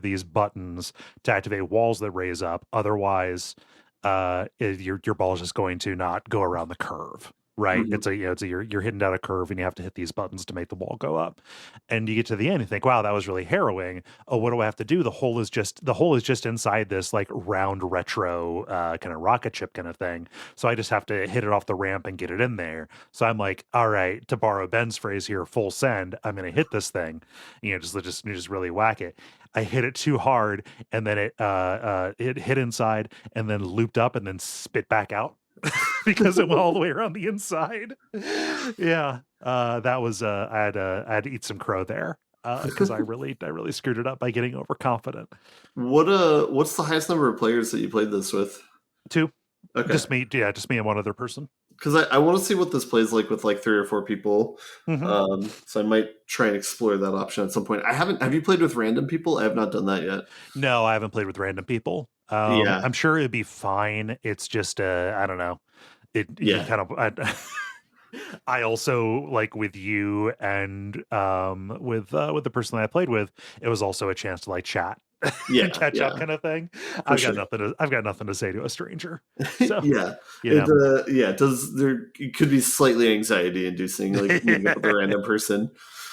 these buttons to activate walls that raise up. Otherwise, your ball is just going to not go around the curve, right? mhm. You're hitting down a curve and you have to hit these buttons to make the ball go up. And you get to the end and think, wow, that was really harrowing. Oh, what do I have to do? The hole is just inside this like round retro kind of rocket ship kind of thing. So I just have to hit it off the ramp and get it in there. So I'm like, all right, to borrow Ben's phrase here, full send. I'm gonna hit this thing. Just really whack it. I hit it too hard, and then it hit inside, and then looped up, and then spit back out because it went all the way around the inside. Yeah, that was I had to eat some crow there because I really screwed it up by getting overconfident. What's the highest number of players that you played this with? Two, Okay, just me and one other person. because I want to see what this plays like with like 3 or 4 people. Hmm. So I might try and explore that option at some point. I haven't. Have you played with random people? I have not done that yet. No, I haven't played with random people. Yeah, I'm sure it'd be fine. It's just I don't know. It you yeah, kind of I also like with you and with the person that I played with, it was also a chance to like chat and yeah, catch up yeah, kind of thing. for sure. I've got nothing to say to a stranger. So, Yeah, you know. it does. It could be slightly anxiety inducing, like meeting up with a random person.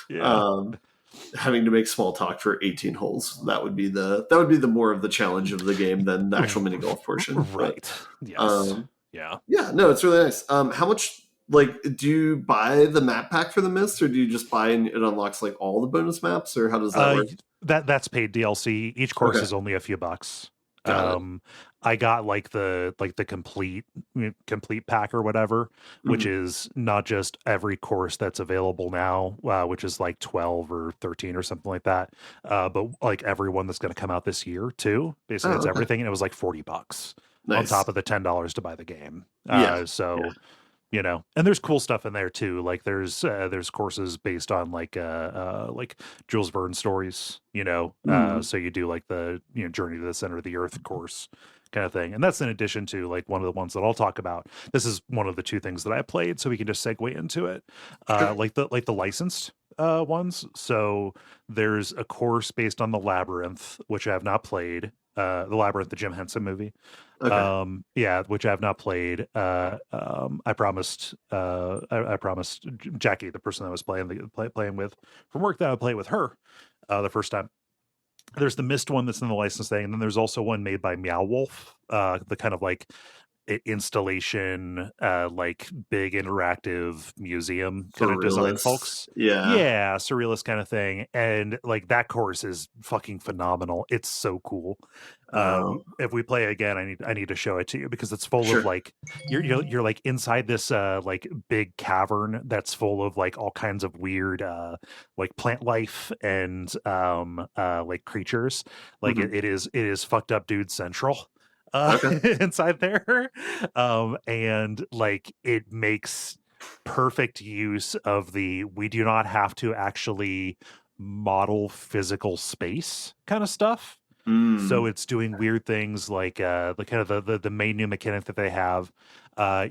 Yeah. Um, Having to make small talk for 18 holes, that would be the more of the challenge of the game than the actual mini golf portion. But Right. Yes. um, Yeah. yeah, no, it's really nice. How much, like, do you buy the map pack for the Mist, or do you just buy and it unlocks like all the bonus maps, or how does that work? That's paid DLC. Each course Okay, is only a few bucks. got it. I got like the complete pack or whatever, which Mhm. is not just every course that's available now, which is like 12 or 13 or something like that, but like everyone that's going to come out this year too. Basically, Oh, it's okay, everything, and it was like $40 on nice. top of the $10 to buy the game. Yeah, So yeah. you know, and there's cool stuff in there too. Like there's courses based on like Jules Verne stories, you know. So you do like the, you know, Journey to the Center of the Earth course kind of thing, and that's in addition to like one of the ones that I'll talk about. This is one of the two things that I played, so we can just segue into it. Sure. Like the licensed ones. So there's a course based on the Labyrinth, which I have not played. The Labyrinth, the Jim Henson movie. Okay. Yeah, which I have not played. I promised I promised Jackie, the person I was playing with from work, that I would play with her the first time. There's the Mist one that's in the license thing, and then there's also one made by Meow Wolf, the kind of like installation, like big interactive museum kind of design Surrealist. folks. Yeah. Surrealist kind of thing. And like that course is fucking phenomenal. It's so cool. If we play again, I need to show it to you, because it's full Sure. of like you're like inside this like big cavern that's full of like all kinds of weird like plant life and like creatures. Like it is fucked up dude central Okay. inside there. And like it makes perfect use of we do not have to actually model physical space kind of stuff. So it's doing weird things like the kind of the main new mechanic that they have.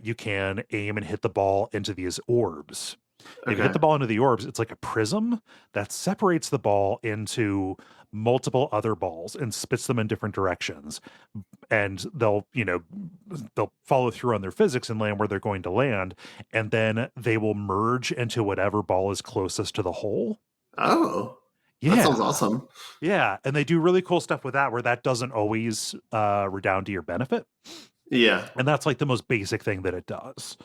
You can aim and hit the ball into these orbs. If you hit the ball into the orbs, it's like a prism that separates the ball into multiple other balls and spits them in different directions. And they'll follow through on their physics and land where they're going to land. And then they will merge into whatever ball is closest to the hole. Oh. Yeah. That sounds awesome. Yeah. And they do really cool stuff with that, where that doesn't always redound to your benefit. Yeah. And that's like the most basic thing that it does.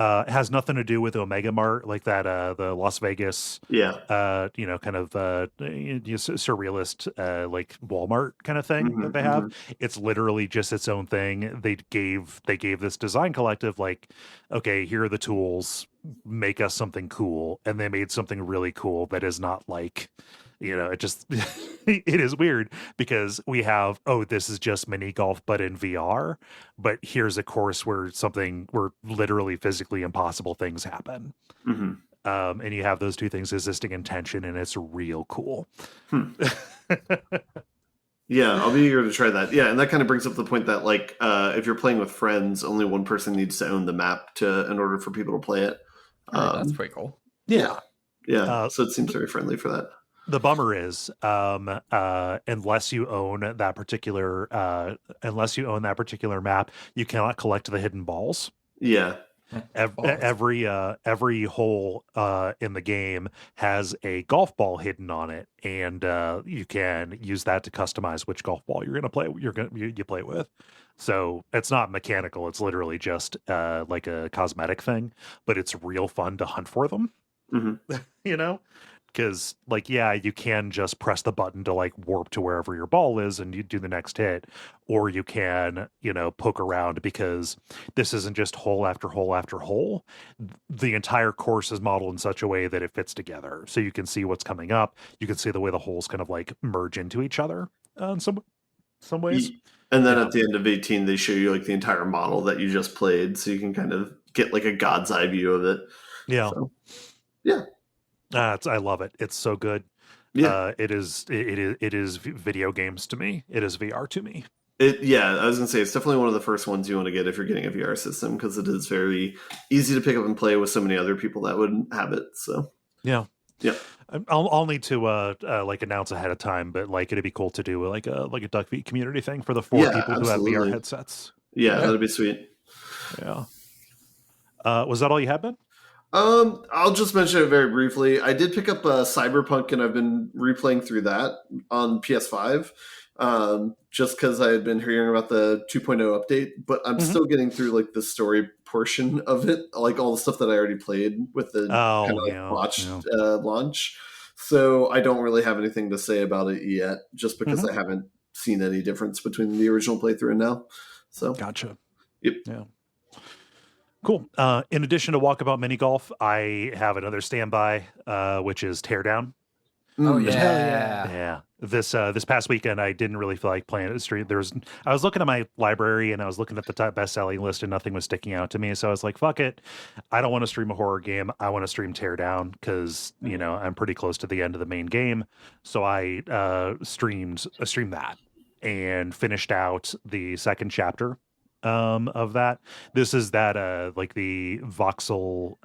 It has nothing to do with Omega Mart, like that, the Las Vegas, Yeah. you know, kind of surrealist, like Walmart kind of thing that they have. It's literally just its own thing. They gave this design collective like, okay, here are the tools, make us something cool, and they made something really cool that is not like, you know, it just it is weird because we have, oh, this is just mini golf but in VR, but here's a course where literally physically impossible things happen. And you have those two things existing in tension, and it's real cool. Yeah, I'll be eager to try that. Yeah, and that kind of brings up the point that like if you're playing with friends, only one person needs to own the map in order for people to play it. That's pretty cool. Yeah. So it seems very friendly for that. The bummer is, unless you own that particular map, you cannot collect the hidden balls. Yeah. Every hole in the game has a golf ball hidden on it, and you can use that to customize which golf ball you're gonna play. You play with. So it's not mechanical. It's literally just like a cosmetic thing, but it's real fun to hunt for them. You know. Because, like, yeah, you can just press the button to, like, warp to wherever your ball is and you do the next hit. Or you can, you know, poke around, because this isn't just hole after hole after hole. The entire course is modeled in such a way that it fits together. So you can see what's coming up. You can see the way the holes kind of, like, merge into each other in some ways. And then at the end of 18, they show you, like, the entire model that you just played. So you can kind of get, like, a god's eye view of it. Yeah. So, yeah. I love it. It's so good. Yeah. It is video games to me. It is VR to me. I was gonna say it's definitely one of the first ones you want to get if you're getting a VR system, because it is very easy to pick up and play with so many other people that wouldn't have it. So yeah. I'll need to like announce ahead of time, but like it'd be cool to do like a Duckfeed community thing for the 4 people absolutely. who have VR headsets. Yeah, that'd be sweet. Yeah. Was that all you had, Ben? I'll just mention it very briefly. I did pick up Cyberpunk, and I've been replaying through that on PS5. Just because I had been hearing about the 2.0 update, but I'm still getting through like the story portion of it, like all the stuff that I already played with the launch. So I don't really have anything to say about it yet, just because I haven't seen any difference between the original playthrough and now. So gotcha. Yep. Yeah. Cool. In addition to Walkabout Mini Golf, I have another standby, which is Teardown. Oh Mm. yeah. Yeah. This past weekend, I didn't really feel like playing it stream. I was looking at my library and I was looking at the top best-selling list and nothing was sticking out to me. So I was like, fuck it. I don't want to stream a horror game. I want to stream Teardown because, I'm pretty close to the end of the main game. So I streamed that and finished out the second chapter of that. This is that like the voxel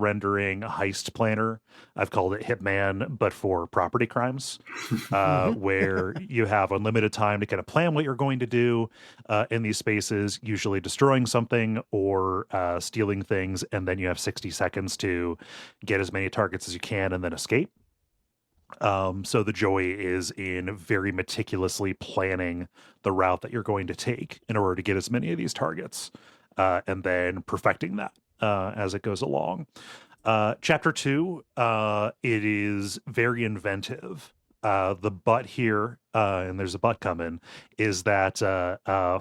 rendering heist planner. I've called it Hitman, but for property crimes, where you have unlimited time to kind of plan what you're going to do in these spaces, usually destroying something or stealing things, and then you have 60 seconds to get as many targets as you can and then escape. So the joy is in very meticulously planning the route that you're going to take in order to get as many of these targets, and then perfecting that as it goes along. Chapter 2, it is very inventive. The but here, and there's a but coming, is that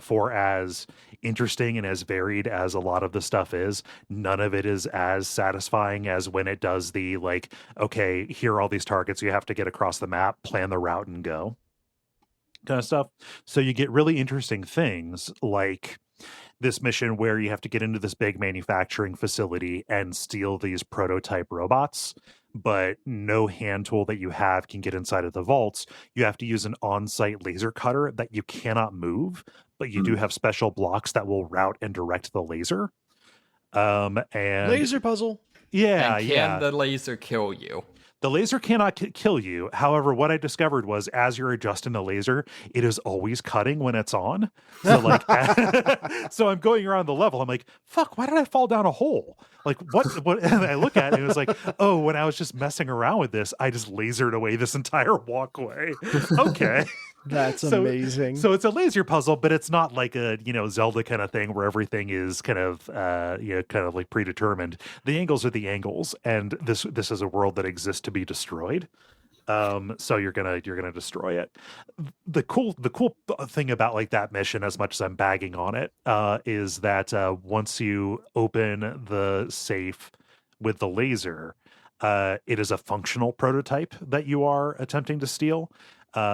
for as interesting and as varied as a lot of the stuff is, none of it is as satisfying as when it does the like, okay, here are all these targets you have to get across the map, plan the route, and go kind of stuff. So you get really interesting things like this mission where you have to get into this big manufacturing facility and steal these prototype robots, but no hand tool that you have can get inside of the vaults. You have to use an on-site laser cutter that you cannot move, but you do have special blocks that will route and direct the laser. And Laser puzzle. yeah, And can the laser kill you? The laser cannot kill you. However, what I discovered was as you're adjusting the laser, it is always cutting when it's on. So like, so I'm going around the level. I'm like, fuck, why did I fall down a hole? Like what? And I look at it and it was like, oh, when I was just messing around with this, I just lasered away this entire walkway. Okay. That's amazing. So it's a laser puzzle, but it's not like a, Zelda kind of thing where everything is kind of, like predetermined. The angles are the angles, and this is a world that exists to be destroyed. So you're gonna destroy it. The cool thing about like that mission, as much as I'm bagging on it, is that once you open the safe with the laser, it is a functional prototype that you are attempting to steal.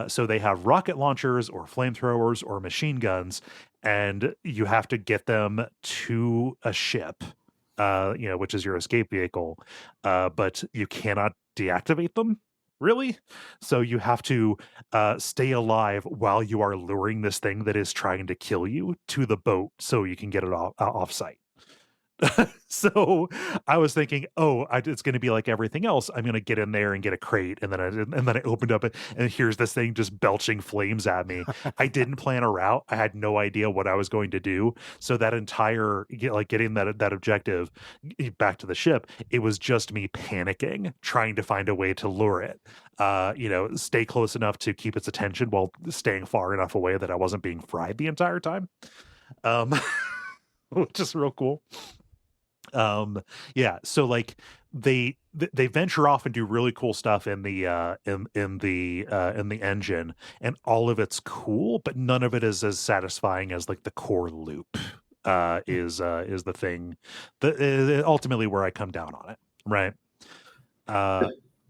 So they have rocket launchers or flamethrowers or machine guns, and you have to get them to a ship, which is your escape vehicle, but you cannot deactivate them, really. So you have to stay alive while you are luring this thing that is trying to kill you to the boat so you can get it off site. So I was thinking, it's going to be like everything else. I'm going to get in there and get a crate, and then I opened up it, and here's this thing just belching flames at me. I didn't plan a route. I had no idea what I was going to do. So that entire getting that objective back to the ship, it was just me panicking, trying to find a way to lure it. Stay close enough to keep its attention while staying far enough away that I wasn't being fried the entire time. Which is real cool. So like they venture off and do really cool stuff in the engine, and all of it's cool, but none of it is as satisfying as like the core loop is the thing that ultimately where I come down on it, right?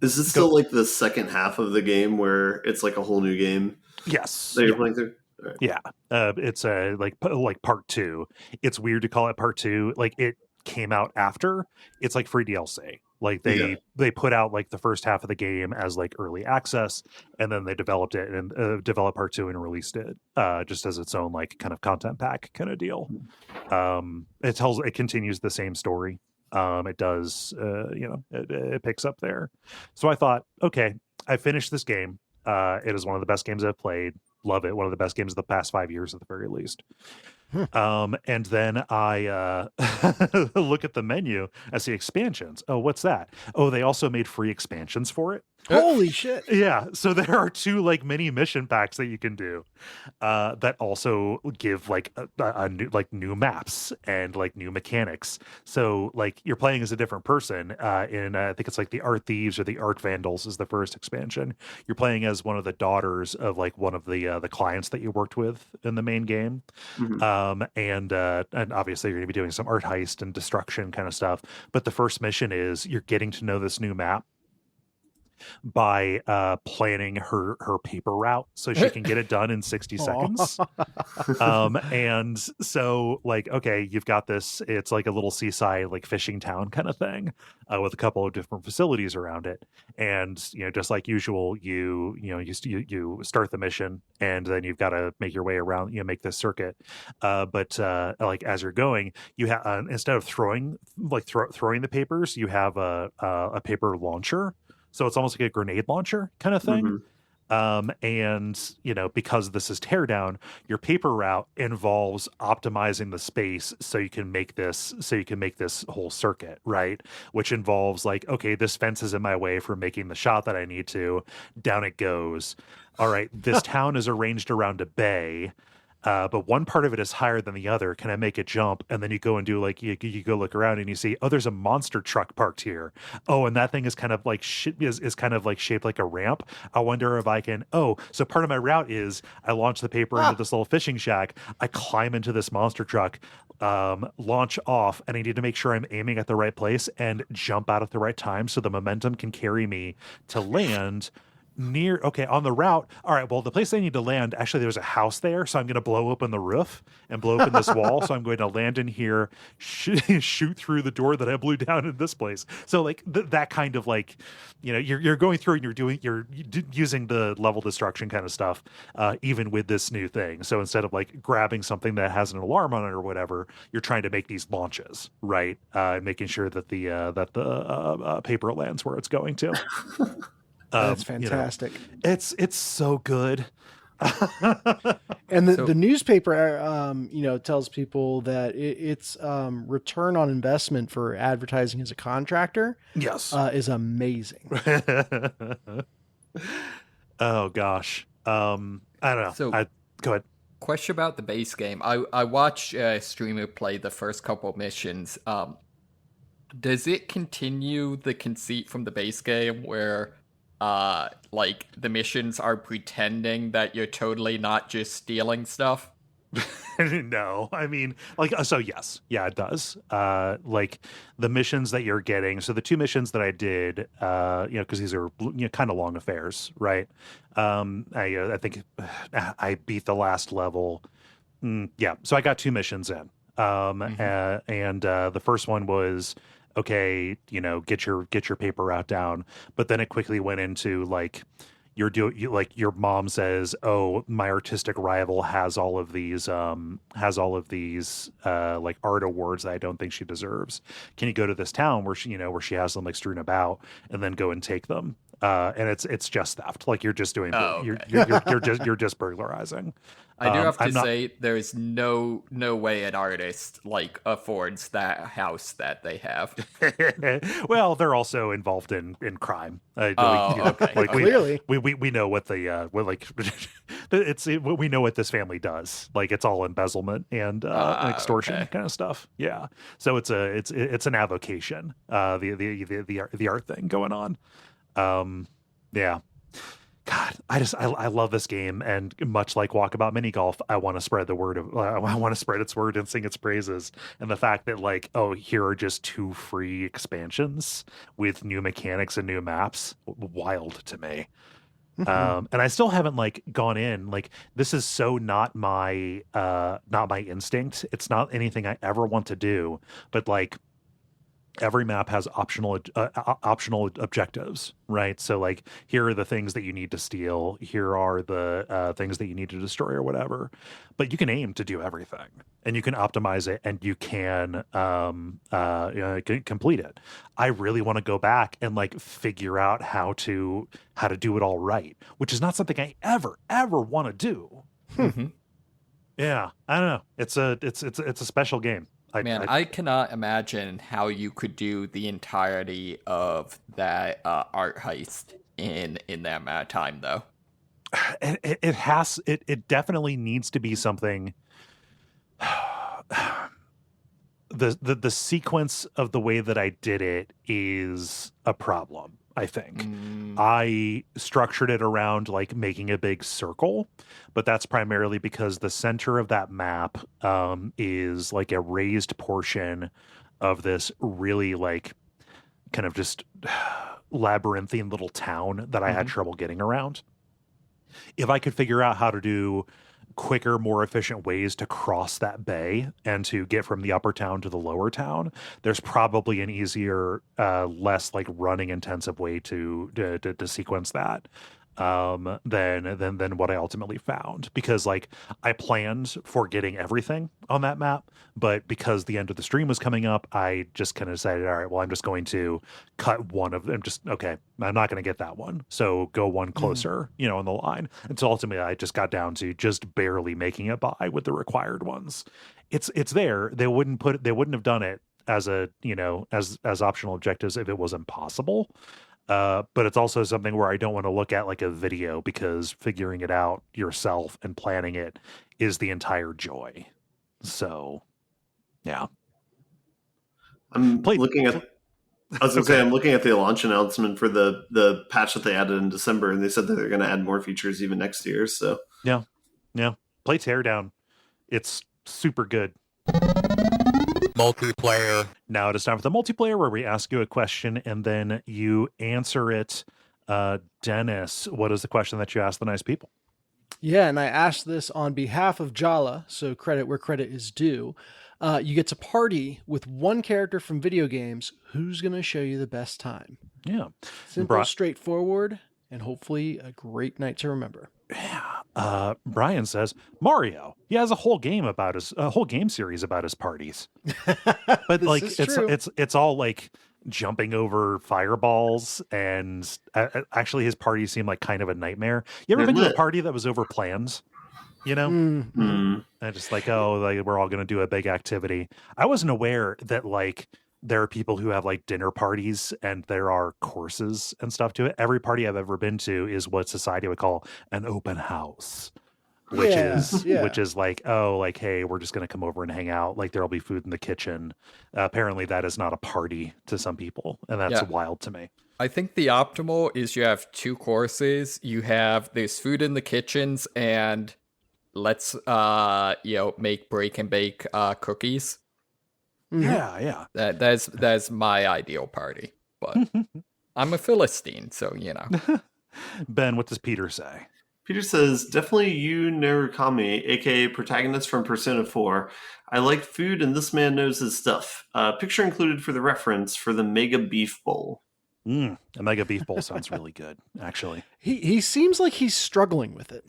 Is this still like the second half of the game where it's like a whole new game? Yes. That you're playing through? Right. Yeah. It's like part 2. It's weird to call it part 2. Like it came out after. It's like free DLC. Like they put out like the first half of the game as like early access, and then they developed it and developed part 2 and released it just as its own like kind of content pack kind of deal. It continues the same story. It does it picks up there. So I thought, okay, I finished this game. It is one of the best games I've played. Love it. One of the best games of the past 5 years at the very least. And then I look at the menu. I see expansions. Oh, what's that? Oh, they also made free expansions for it. Holy shit. Yeah. So there are 2 like mini mission packs that you can do that also give like a new, like new maps and like new mechanics. So like you're playing as a different person in I think it's like the Art Thieves or the Art Vandals is the first expansion. You're playing as one of the daughters of like one of the clients that you worked with in the main game. And obviously you're going to be doing some art heist and destruction kind of stuff. But the first mission is you're getting to know this new map. by planning her paper route so she can get it done in 60 seconds. And so like, okay, you've got this, it's like a little seaside like fishing town kind of thing, with a couple of different facilities around it. And just like usual, you start the mission, and then you've got to make your way around, make this circuit. But like as you're going, you have instead of throwing the papers, you have a paper launcher. So it's almost like a grenade launcher kind of thing. Mm-hmm. And because this is Teardown, your paper route involves optimizing the space so you can make this whole circuit, right? Which involves like, okay, this fence is in my way for making the shot that I need to. Down it goes. All right, this town is arranged around a bay. But one part of it is higher than the other. Can I make a jump? And then you go and do like you go look around and you see, oh, there's a monster truck parked here. Oh, and that thing is kind of like is kind of like shaped like a ramp. I wonder if I can. Oh, so part of my route is I launch the paper into this little fishing shack. I climb into this monster truck, launch off, and I need to make sure I'm aiming at the right place and jump out at the right time so the momentum can carry me to land. On the route. All right, well, the place I need to land, actually there's a house there, so I'm going to blow open the roof and blow open this wall. So I'm going to land in here, shoot through the door that I blew down in this place. So like that kind of like, you're going through and you're using the level destruction kind of stuff, even with this new thing. So instead of like grabbing something that has an alarm on it or whatever, you're trying to make these launches, right? Making sure that the paper lands where it's going to. That's fantastic. It's so good. And the newspaper, tells people that its return on investment for advertising as a contractor, yes, is amazing. Oh gosh, I don't know. So, go ahead. Question about the base game. I watched a streamer play the first couple missions. Does it continue the conceit from the base game where like the missions are pretending that you're totally not just stealing stuff? No, I mean, like, so yes, yeah, it does. Like the missions that you're getting. So the two missions that I did, because these are kind of long affairs, right? I think I beat the last level. Yeah, so I got two missions in. And the first one was, okay, get your paper route down. But then it quickly went into like, your mom says, oh, my artistic rival has all of these like art awards that I don't think she deserves. Can you go to this town where she has them like strewn about, and then go and take them? And it's just theft. Like you're just doing, you're just burglarizing. I do have to say, there's no way an artist like affords that house that they have. Well, they're also involved in crime. Okay. Like, clearly, we know what we know what this family does. Like it's all embezzlement and extortion kind of stuff. Yeah. So it's an avocation. The art thing going on. Yeah. God, I love this game, and much like Walkabout Mini Golf, I want to spread the word I want to spread its word and sing its praises. And the fact that like, oh, here are just 2 free expansions with new mechanics and new maps, wild to me. And I still haven't like gone in. Like this is so not my instinct. It's not anything I ever want to do. But like, every map has optional objectives, right? So like, here are the things that you need to steal. Here are the things that you need to destroy or whatever. But you can aim to do everything, and you can optimize it, and you can complete it. I really want to go back and like figure out how to do it all right, which is not something I ever want to do. Mm-hmm. Yeah, I don't know. It's a special game. I cannot imagine how you could do the entirety of that art heist in that amount of time, though. It definitely needs to be something. The sequence of the way that I did it is a problem, I think. I structured it around like making a big circle, but that's primarily because the center of that map is like a raised portion of this really like kind of just labyrinthine little town that I had trouble getting around. If I could figure out how to do quicker, more efficient ways to cross that bay and to get from the upper town to the lower town, there's probably an easier, less like running intensive way to sequence that than what I ultimately found, because like I planned for getting everything on that map, but because the end of the stream was coming up, I just kind of decided, all right, well, I'm just going to cut one of them. Okay, I'm not going to get that one, so go one closer, in the line. And so ultimately I just got down to just barely making it by with the required ones. It's there. They wouldn't have done it as a, as optional objectives if it was impossible. But it's also something where I don't want to look at like a video, because figuring it out yourself and planning it is the entire joy. So, yeah. I'm looking at the launch announcement for the patch that they added in December, and they said that they're going to add more features even next year. So yeah. Play Teardown. It's super good. Multiplayer. Now it is time for the multiplayer, where we ask you a question and then you answer it. Dennis, what is the question that you asked the nice people? Yeah, and I asked this on behalf of Jala, so credit where credit is due. You get to party with one character from video games. Who's going to show you the best time? Yeah. Simple, straightforward, and hopefully a great night to remember. Yeah. Brian says Mario. He has a whole game series about his parties. But like it's all like jumping over fireballs, and actually his parties seem like kind of a nightmare. You ever been to a party that was over plans? And just like, we're all going to do a big activity. I wasn't aware that like there are people who have like dinner parties and there are courses and stuff to it. Every party I've ever been to is what society would call an open house, which is like, hey, we're just going to come over and hang out. Like there'll be food in the kitchen. Apparently that is not a party to some people, and that's wild to me. I think the optimal is you have two courses. You have there's food in the kitchens, and let's make break and bake cookies. Yeah. That's my ideal party. But I'm a Philistine, so Ben, what does Peter say? Peter says, definitely Yu Narukami, aka protagonist from Persona 4. I like food and this man knows his stuff. Picture included for the reference for the Mega Beef Bowl. A Mega Beef Bowl sounds really good, actually. He seems like he's struggling with it.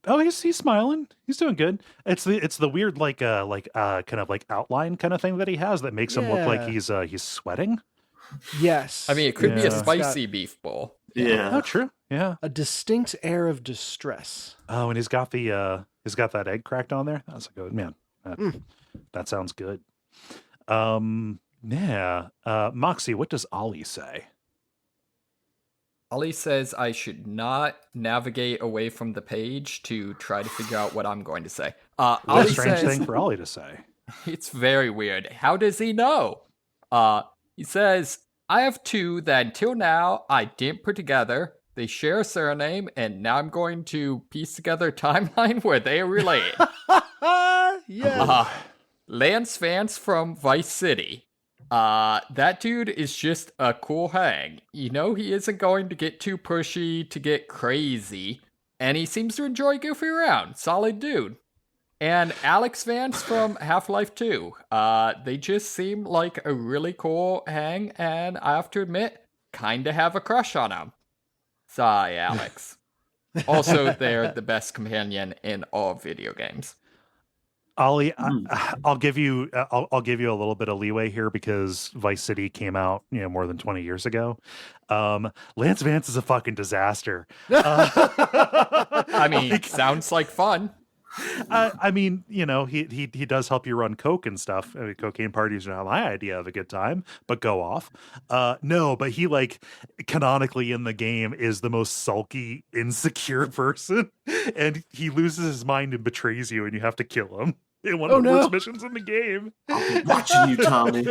Oh, he's smiling. He's doing good. It's the weird kind of like outline kind of thing that he has that makes him look like he's sweating. Yes. I mean, it could be a spicy beef bowl. Yeah. Oh, true. Yeah. A distinct air of distress. Oh, and he's got that egg cracked on there. That's a good man. That sounds good. Yeah. Moxie, what does Ollie say? Ollie says I should not navigate away from the page to try to figure out what I'm going to say. What a strange thing for Ollie to say. It's very weird. How does he know? He says, I have two that until now I didn't put together. They share a surname, and now I'm going to piece together a timeline where they are related. Yes. Lance Vance from Vice City. That dude is just a cool hang. He isn't going to get too pushy to get crazy, and he seems to enjoy goofing around. Solid dude. And Alex Vance from Half-Life 2. They just seem like a really cool hang, and I have to admit, kinda have a crush on him. Sorry, Alex. Also, they're the best companion in all video games. Ollie, I'll give you a little bit of leeway here because Vice City came out, more than 20 years ago. Lance Vance is a fucking disaster. I mean, sounds like fun. I mean, he does help you run coke and stuff. I mean, cocaine parties are not my idea of a good time, but go off. No, but he canonically in the game is the most sulky, insecure person, and he loses his mind and betrays you, and you have to kill him in one of the worst missions in the game. I'll be watching you, Tommy.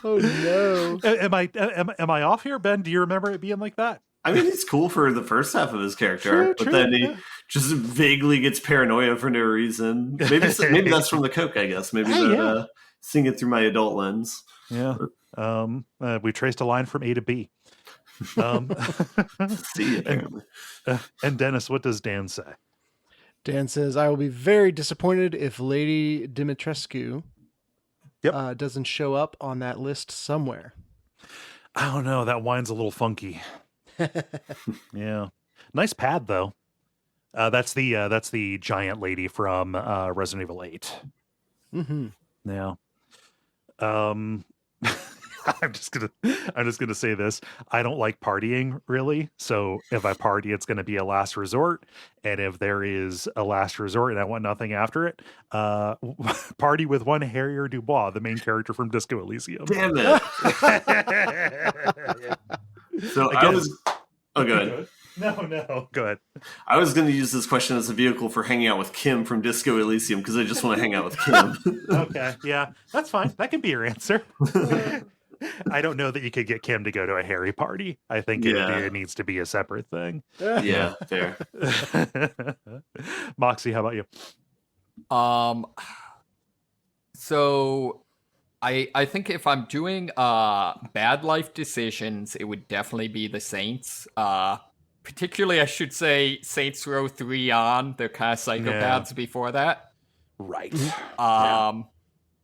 Oh no! Am I off here, Ben? Do you remember it being like that? I mean, he's cool for the first half of his character, but then he just vaguely gets paranoia for no reason. Maybe that's from the coke, I guess. Maybe seeing it through my adult lens. Yeah. We traced a line from A to B. C, apparently. And Dennis, what does Dan say? Dan says, I will be very disappointed if Lady Dimitrescu doesn't show up on that list somewhere. I don't know. That wine's a little funky. Yeah. Nice pad, though. That's the giant lady from Resident Evil 8. Mm-hmm. Yeah. I'm just gonna say this. I don't like partying really. So if I party, it's gonna be a last resort. And if there is a last resort and I want nothing after it, party with one Harrier Dubois, the main character from Disco Elysium. Damn it. So Again, I was. Oh, go ahead. No, go ahead. I was going to use this question as a vehicle for hanging out with Kim from Disco Elysium because I just want to hang out with Kim. Okay, yeah, that's fine. That can be your answer. I don't know that you could get Kim to go to a Harry party. I think it needs to be a separate thing. Yeah, fair. Moxie, how about you? So I think if I'm doing bad life decisions, it would definitely be the Saints. Particularly, I should say Saints Row 3 on. They're kind of psychopaths before that. Right.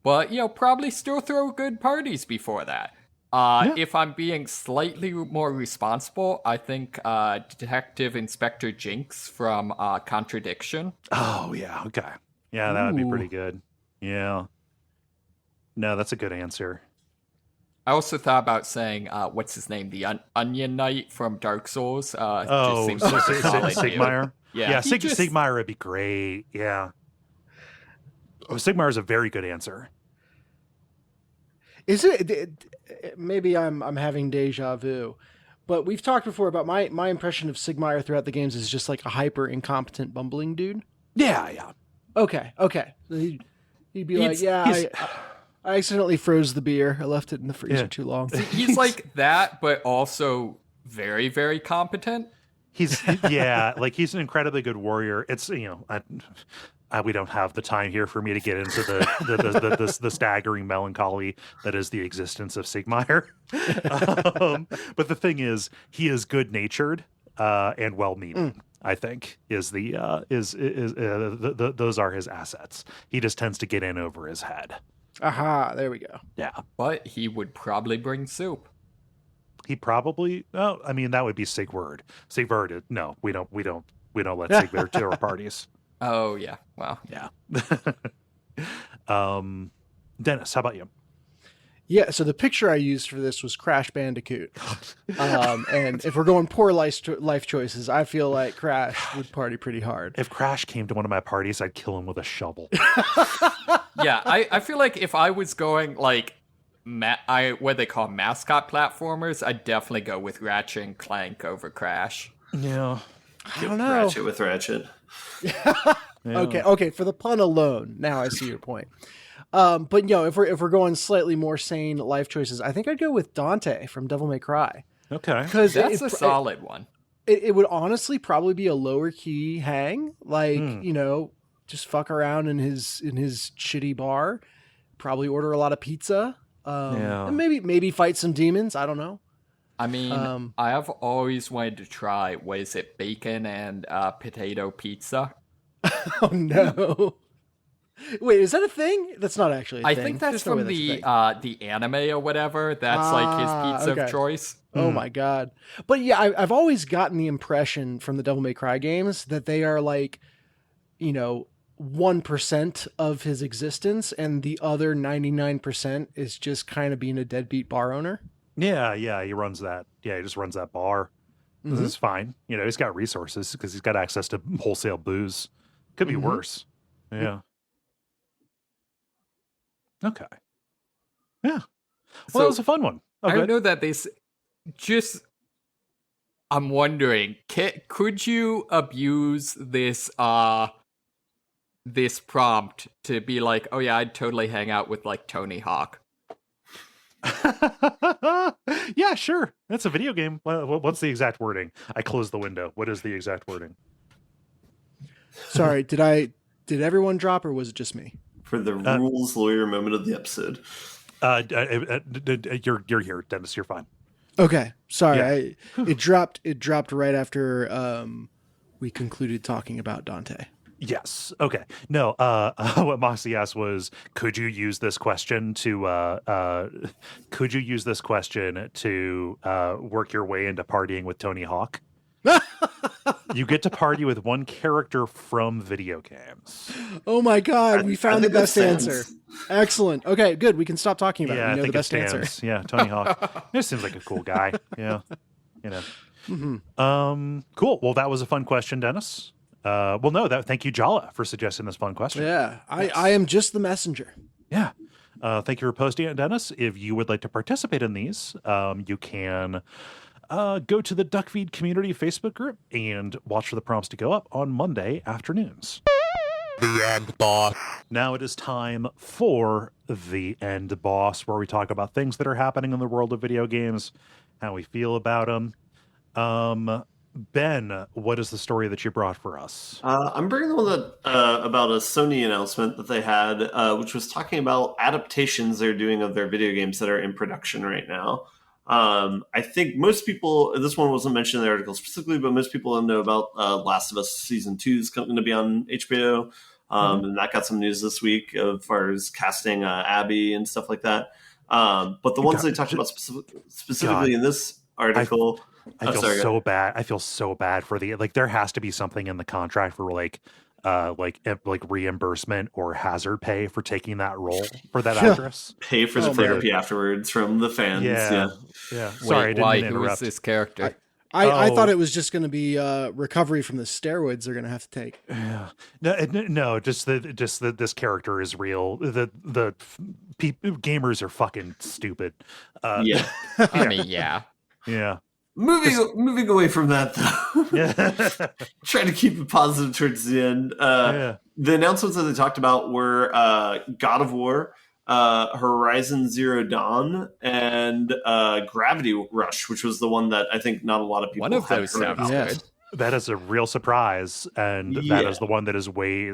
But, probably still throw good parties before that. If I'm being slightly more responsible, I think Detective Inspector Jinx from Contradiction. Oh, yeah, okay. Yeah, that would be pretty good. Yeah. No, that's a good answer. I also thought about saying, what's his name? The Onion Knight from Dark Souls. Just seems like a solid dude. Sigmire? Yeah, Sigmire would be great. Yeah. Oh, Sigmire is a very good answer. Is it? Maybe I'm having deja vu, but we've talked before about my impression of Sigmire throughout the games is just like a hyper incompetent bumbling dude. Yeah. Okay. So he'd be like, I accidentally froze the beer. I left it in the freezer too long. He's like that, but also very, very competent. He's an incredibly good warrior. It's we don't have the time here for me to get into the staggering melancholy that is the existence of Sigmire. But the thing is, he is good natured and well meaning. I think those are his assets. He just tends to get in over his head. Aha, there we go. Yeah. But he would probably bring soup. He probably that would be Sigurd. Sigurd, no, we don't let Sigurd to our parties. Oh yeah. Wow. Yeah. Dennis, how about you? Yeah, so the picture I used for this was Crash Bandicoot. And if we're going poor life choices, I feel like Crash would party pretty hard. If Crash came to one of my parties, I'd kill him with a shovel. Yeah, I feel like if I was going like what they call mascot platformers, I'd definitely go with Ratchet and Clank over Crash. Yeah. I don't know. Ratchet with Ratchet. Yeah. Okay, for the pun alone, now I see your point. But if we're going slightly more sane life choices, I think I'd go with Dante from Devil May Cry. Okay. Because that's a solid one. It would honestly probably be a lower key hang, like just fuck around in his shitty bar, probably order a lot of pizza, and maybe fight some demons. I don't know. I mean, I have always wanted to try, what is it, bacon and potato pizza? Oh no. Wait, is that a thing? That's not actually a thing. I think that's from the anime or whatever. That's like his pizza of choice. Oh my god. But yeah, I've always gotten the impression from the Devil May Cry games that they are like, 1% of his existence, and the other 99% is just kind of being a deadbeat bar owner. Yeah, he runs that. Yeah, he just runs that bar. This is fine. He's got resources because he's got access to wholesale booze. Could be worse. Yeah. Okay. Yeah. Well, that was a fun one. I know that I'm wondering, could you abuse this this prompt to be like, oh yeah, I'd totally hang out with like Tony Hawk? Yeah, sure. That's a video game. What's the exact wording? I closed the window. What is the exact wording? Sorry, did everyone drop or was it just me? For the rules lawyer moment of the episode. You're here, Dennis. You're fine. Okay, sorry. Yeah. It dropped right after we concluded talking about Dante. Yes. Okay. No. What Moxie asked was, could you use this question to work your way into partying with Tony Hawk? You get to party with one character from video games. Oh my God, we found the best answer. Stands. Excellent. Okay, good. We can stop talking about it. Yeah, We I know think the best it stands. answer. Yeah, Tony Hawk. This seems like a cool guy. Yeah, you know. Mm-hmm. Cool. Well, that was a fun question, Dennis. Thank you, Jala, for suggesting this fun question. Yeah, I am just the messenger. Yeah. Thank you for posting it, Dennis. If you would like to participate in these, you can go to the Duckfeed community Facebook group and watch for the prompts to go up on Monday afternoons. The end, boss. Now it is time for The End Boss, where we talk about things that are happening in the world of video games, how we feel about them. Ben, what is the story that you brought for us? I'm bringing the one that about a Sony announcement that they had, which was talking about adaptations they're doing of their video games that are in production right now. I think most people, this one wasn't mentioned in the article specifically, but most people know about Last of Us Season 2 is going to be on HBO. And that got some news this week as far as casting Abby and stuff like that. But the ones they talked about specifically in this article... I feel so bad. I feel so bad for there has to be something in the contract for like reimbursement or hazard pay for taking that role for that actress. Pay for the therapy afterwards from the fans. Yeah. Sorry, I didn't why? mean to Who interrupt. is this character? I thought it was just going to be recovery from the steroids they're going to have to take. Yeah. No, just that this character is real. Gamers are fucking stupid. Yeah. I mean, yeah. Yeah. Moving away from that, though. Yeah. Trying to keep it positive towards the end. The announcements that they talked about were God of War, Horizon Zero Dawn, and Gravity Rush, which was the one that I think not a lot of people One of had those heard sounds about. good. That is a real surprise, and that is the one that is way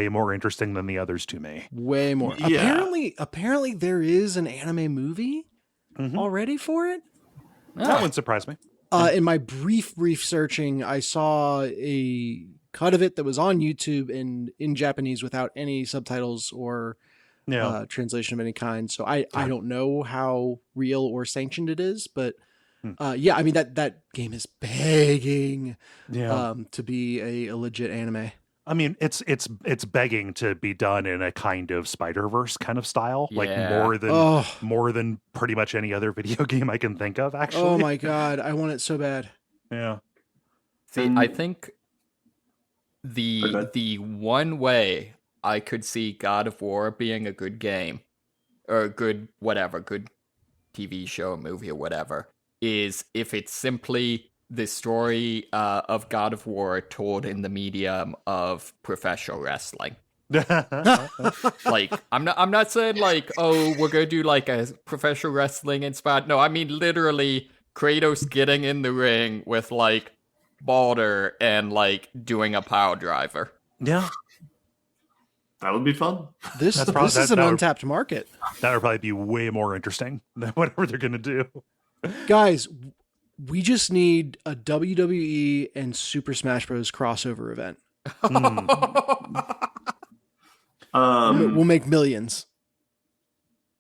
more interesting than the others to me. Way more. Yeah. Apparently there is an anime movie already for it. That wouldn't surprise me. In my brief searching, I saw a cut of it that was on YouTube in Japanese without any subtitles or translation of any kind. So I don't know how real or sanctioned it is, but I mean that game is begging to be a legit anime. I mean, it's begging to be done in a kind of Spider-Verse kind of style, like more than pretty much any other video game I can think of. Actually, oh my God, I want it so bad. Yeah. See, I think the one way I could see God of War being a good game or a good TV show, movie, or whatever, is if it's simply the story of God of War told in the medium of professional wrestling. Like, I'm not saying like, oh, we're gonna do like a professional wrestling inspired. No, I mean literally Kratos getting in the ring with like Balder and like doing a power driver. Yeah. That would be fun. This is an untapped market. That would probably be way more interesting than whatever they're gonna do. Guys, we just need a WWE and Super Smash Bros. Crossover event. We'll make millions.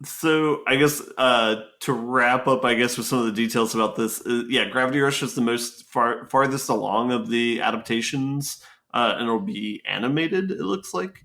So I guess to wrap up, I guess with some of the details about this, Gravity Rush is the most farthest along of the adaptations, and it'll be animated. It looks like,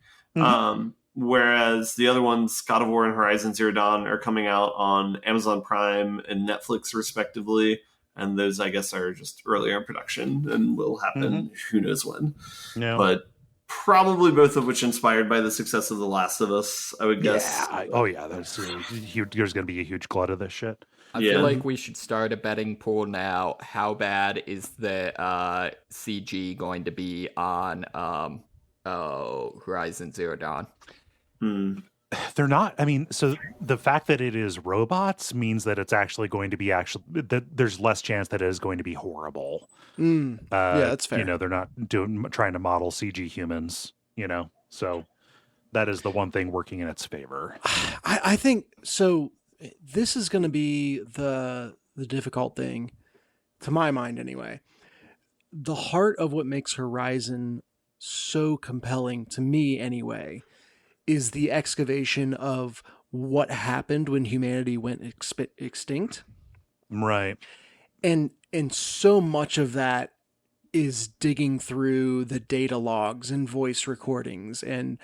whereas the other ones, God of War and Horizon Zero Dawn, are coming out on Amazon Prime and Netflix respectively. And those, I guess, are just earlier in production and will happen who knows when. Yeah. But probably both of which inspired by the success of The Last of Us, I would guess. Yeah. There's going to be a huge glut of this shit. I feel like we should start a betting pool now. How bad is the CG going to be on Horizon Zero Dawn? They're not. I mean, so the fact that it is robots means that it's actually going to be that there's less chance that it is going to be horrible. That's fair. They're not trying to model CG humans. So That is the one thing working in its favor. I think so. This is going to be the difficult thing, to my mind anyway. The heart of what makes Horizon so compelling to me anyway is the excavation of what happened when humanity went extinct. Right. And so much of that is digging through the data logs and voice recordings, and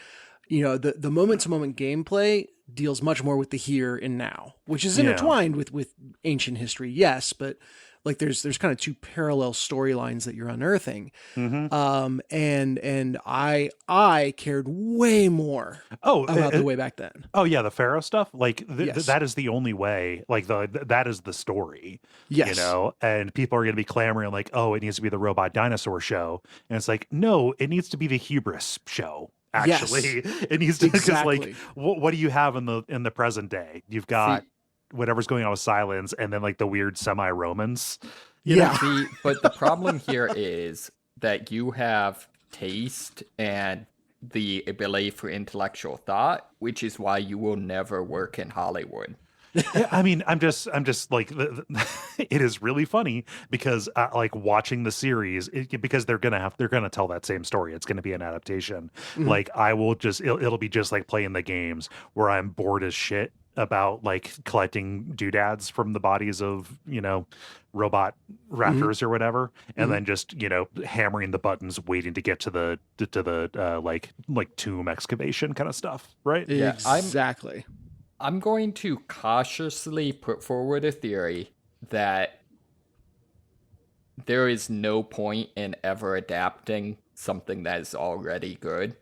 the moment to moment gameplay deals much more with the here and now, which is intertwined with ancient history, yes, but like there's kind of two parallel storylines that you're unearthing. Mm-hmm. And I cared way more about the way back then. Oh yeah, the Pharaoh stuff. Like Yes. that is the only way. Like that is the story. Yes. And people are going to be clamoring like, oh, it needs to be the robot dinosaur show, and it's like, no, it needs to be the hubris show. Actually, Yes. It needs to Exactly. because like, what do you have in the present day? You've got whatever's going on with Silence, and then like the weird semi-Romans. Yeah. See, but the problem here is that you have taste and the ability for intellectual thought, which is why you will never work in Hollywood. Yeah, I mean, I'm just like, it is really funny because like watching the series, because they're gonna tell that same story. It's gonna be an adaptation. Mhm. Like I will it'll be just like playing the games where I'm bored as shit about like collecting doodads from the bodies of robot raptors or whatever, and then just hammering the buttons, waiting to get to the like tomb excavation kind of stuff, right? Yeah, Exactly. I'm going to cautiously put forward a theory that there is no point in ever adapting something that is already good.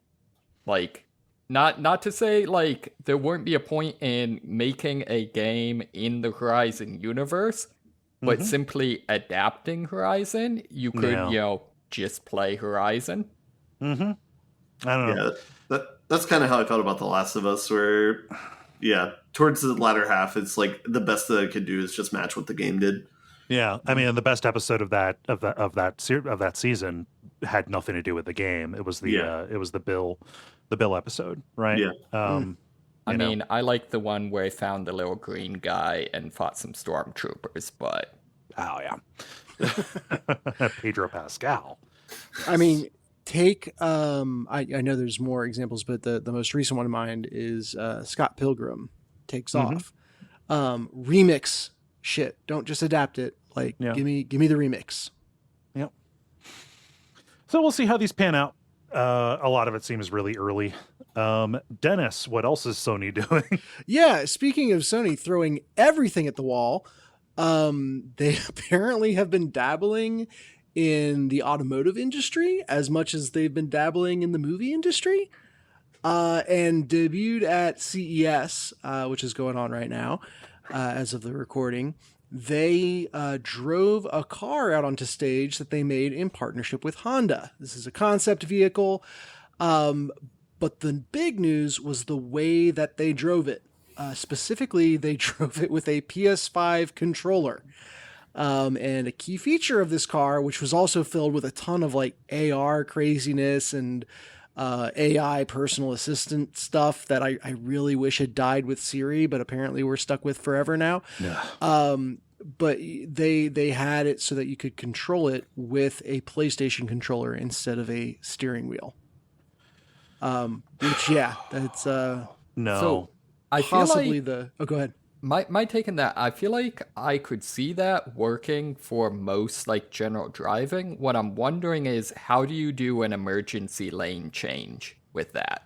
Like, not to say, like, there won't be a point in making a game in the Horizon universe, but simply adapting Horizon. You could, just play Horizon. Mm-hmm. I don't know. Yeah, that's kind of how I felt about The Last of Us, where... Yeah, towards the latter half, it's like the best that I could do is just match what the game did. Yeah, I mean, the best episode of that season had nothing to do with the game. It was the Bill episode, right? Yeah. I mean, I like the one where I found the little green guy and fought some stormtroopers, but oh yeah, Pedro Pascal. I mean, take I know there's more examples, but the most recent one in mind is Scott Pilgrim Takes Off. Remix shit. Don't just adapt it. Like give me the remix. Yep. So we'll see how these pan out. A lot of it seems really early. Dennis, what else is Sony doing? Yeah, speaking of Sony throwing everything at the wall, they apparently have been dabbling in the automotive industry as much as they've been dabbling in the movie industry, and debuted at CES, which is going on right now as of the recording. They drove a car out onto stage that they made in partnership with Honda. This is a concept vehicle, but the big news was the way that they drove it. Specifically, they drove it with a PS5 controller. And a key feature of this car, which was also filled with a ton of like AR craziness and AI personal assistant stuff that I really wish had died with Siri, but apparently we're stuck with forever now. Yeah. But they had it so that you could control it with a PlayStation controller instead of a steering wheel. Which that's No. So I possibly feel like oh, go ahead. my take on that, I feel like I could see that working for most like general driving. What I'm wondering is, how do you do an emergency lane change with that?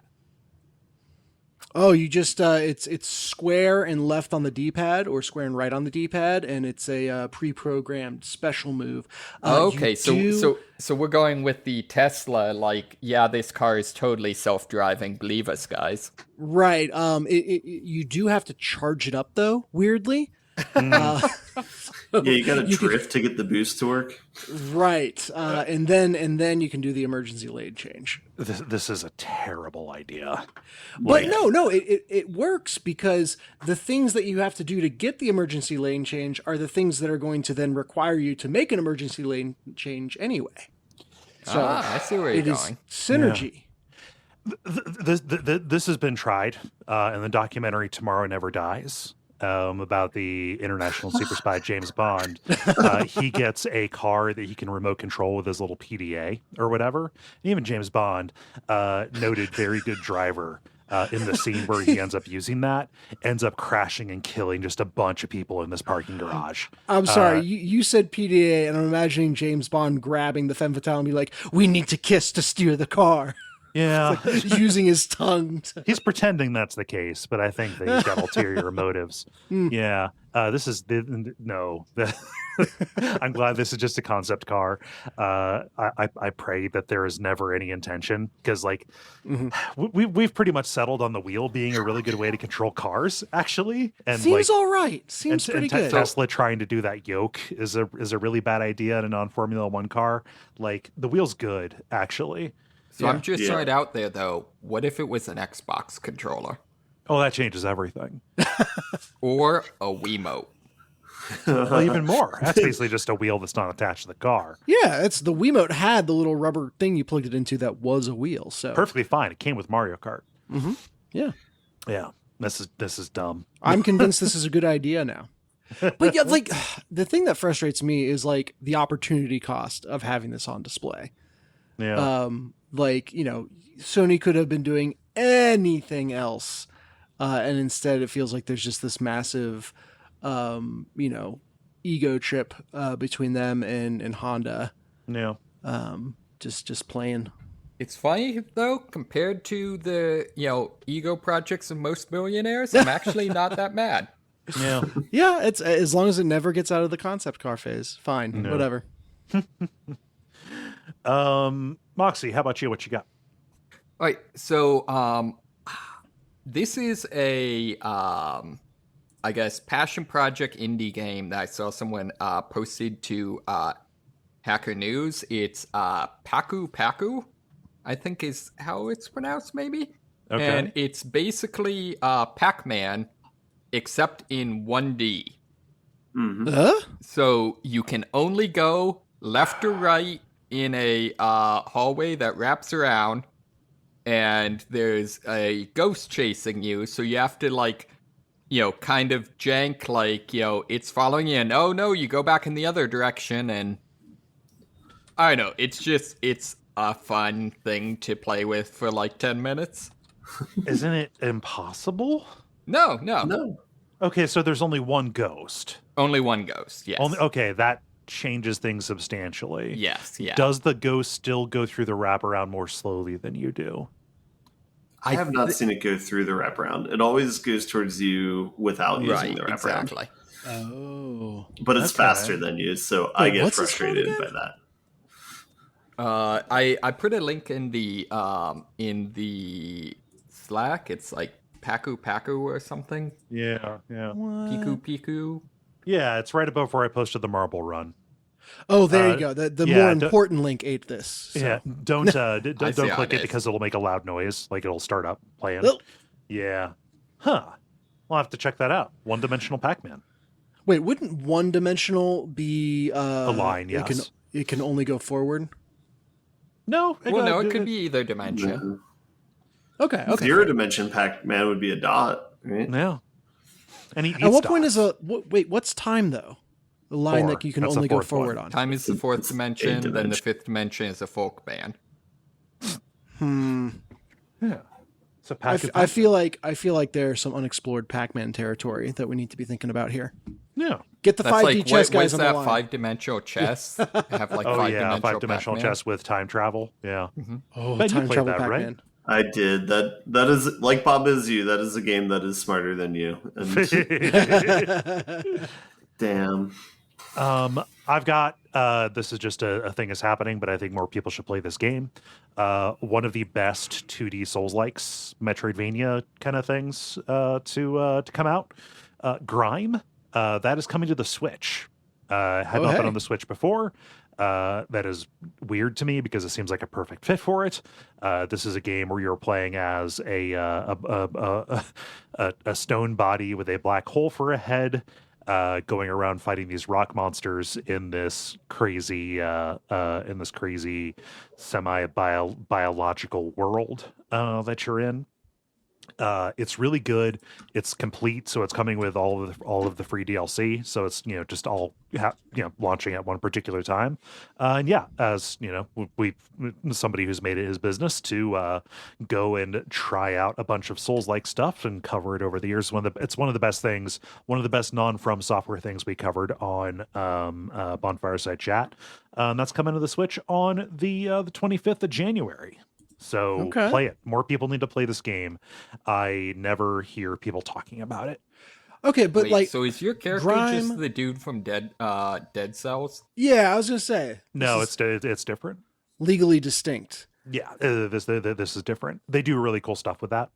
Oh, you just it's square and left on the D-pad, or square and right on the D-pad, and it's a pre-programmed special move. Okay, so we're going with the Tesla. Like, yeah, this car is totally self-driving. Believe us, guys. Right. You do have to charge it up though. Weirdly. Yeah, you got to drift to get the boost to work. Right. And then you can do the emergency lane change. This is a terrible idea. But no, it works, because the things that you have to do to get the emergency lane change are the things that are going to then require you to make an emergency lane change anyway. So I see where you're it is going. synergy. This has been tried in the documentary Tomorrow Never Dies about the international super spy James Bond. He gets a car that he can remote control with his little PDA or whatever. And even James Bond, noted very good driver, in the scene where he ends up using that, ends up crashing and killing just a bunch of people in this parking garage. I'm sorry, you said PDA, and I'm imagining James Bond grabbing the femme fatale and be like, "We need to kiss to steer the car." Yeah. Using his tongue. He's pretending that's the case, but I think that he's got ulterior motives. Yeah. This is no. I'm glad this is just a concept car. I pray that there is never any intention, because we've pretty much settled on the wheel being a really good way to control cars, actually. And seems all right. Seems pretty good. Tesla trying to do that yoke is a really bad idea in a non-Formula One car. Like, the wheel's good, actually. So I'm just right out there, though. What if it was an Xbox controller? Oh, that changes everything. Or a Wiimote? Well, even more. That's basically just a wheel that's not attached to the car. Yeah, it's the Wiimote had the little rubber thing you plugged it into that was a wheel. So perfectly fine. It came with Mario Kart. Mm-hmm. Yeah. Yeah. This is dumb. I'm convinced this is a good idea now. But yeah, like, the thing that frustrates me is like the opportunity cost of having this on display. Yeah. Like, you know, Sony could have been doing anything else. And instead it feels like there's just this massive, you know, ego trip between them and Honda. Yeah. Just playing. It's funny, though, compared to the, you know, ego projects of most billionaires, I'm actually not that mad. Yeah. Yeah, it's as long as it never gets out of the concept car phase. Fine. No. Whatever. Moxie, how about you? What you got? All right, so this is a I guess passion project indie game that I saw someone posted to Hacker News. It's Paku Paku, I think is how it's pronounced, maybe. Okay. And it's basically Pac-Man, except in 1D. Mm-hmm. So you can only go left or right in a hallway that wraps around, and there's a ghost chasing you, so you have to, like, you know, kind of jank, like, you know, it's following you, and oh no, you go back in the other direction, and I don't know, it's a fun thing to play with for like 10 minutes. Isn't it impossible? No. Okay, so there's only one ghost. Only one ghost, yes. Okay, that changes things substantially. Yes, yeah. Does the ghost still go through the wraparound more slowly than you do? I have not seen it go through the wraparound. It always goes towards you without using the wraparound. Exactly. Oh. But it's faster than you, so I get frustrated by that. I put a link in the Slack. It's like Paku Paku or something. Yeah. Piku Piku. Yeah, it's right above where I posted the marble run. Oh, there you go. The more important link ate this. So. Yeah, don't click it is. because it'll make a loud noise, like it'll start up playing. Oh. Yeah. Huh. We'll have to check that out. One-dimensional Pac-Man. Wait, wouldn't one-dimensional be a line? Yes. It can only go forward. No. It could be either dimension. No. Okay. Zero dimension Pac-Man would be a dot, right? Yeah. And he at what point is what's time though? The line 4. that you can That's only the go fourth forward one. on. Time is the fourth It's dimension, then the 8 fifth dimension is a folk band. Yeah. So I feel like there's some unexplored Pac-Man territory that we need to be thinking about here. Yeah. Get the That's 5D like, chess guys what's on that the line. five-dimensional chess? Have like Oh yeah, five-dimensional chess with time travel. Yeah. Oh, Bet you time played travel that, Pac-Man. right? I did. That is, like Bob is you, that is a game that is smarter than you. And damn. I've got this is just a thing that's happening, but I think more people should play this game. One of the best 2D Souls-likes, Metroidvania kind of things to come out. Grime, that is coming to the Switch. Had not been on the Switch before. That is weird to me because it seems like a perfect fit for it. This is a game where you're playing as a stone body with a black hole for a head. going around fighting these rock monsters in this crazy semi biological world that you're in. It's really good. It's complete, so it's coming with all of the free DLC. So it's just all launching at one particular time. And yeah, as we somebody who's made it his business to go and try out a bunch of Souls-like stuff and cover it over the years. It's one of the best things, one of the best non-From Software things we covered on Bonfireside Chat. That's coming to the Switch on the 25th of January. So play it. More people need to play this game. I never hear people talking about it. Okay, but Wait, like, so is your character Grime... just the dude from Dead Cells? Yeah, I was gonna say. No, it's different. Legally distinct. Yeah, this is different. They do really cool stuff with that,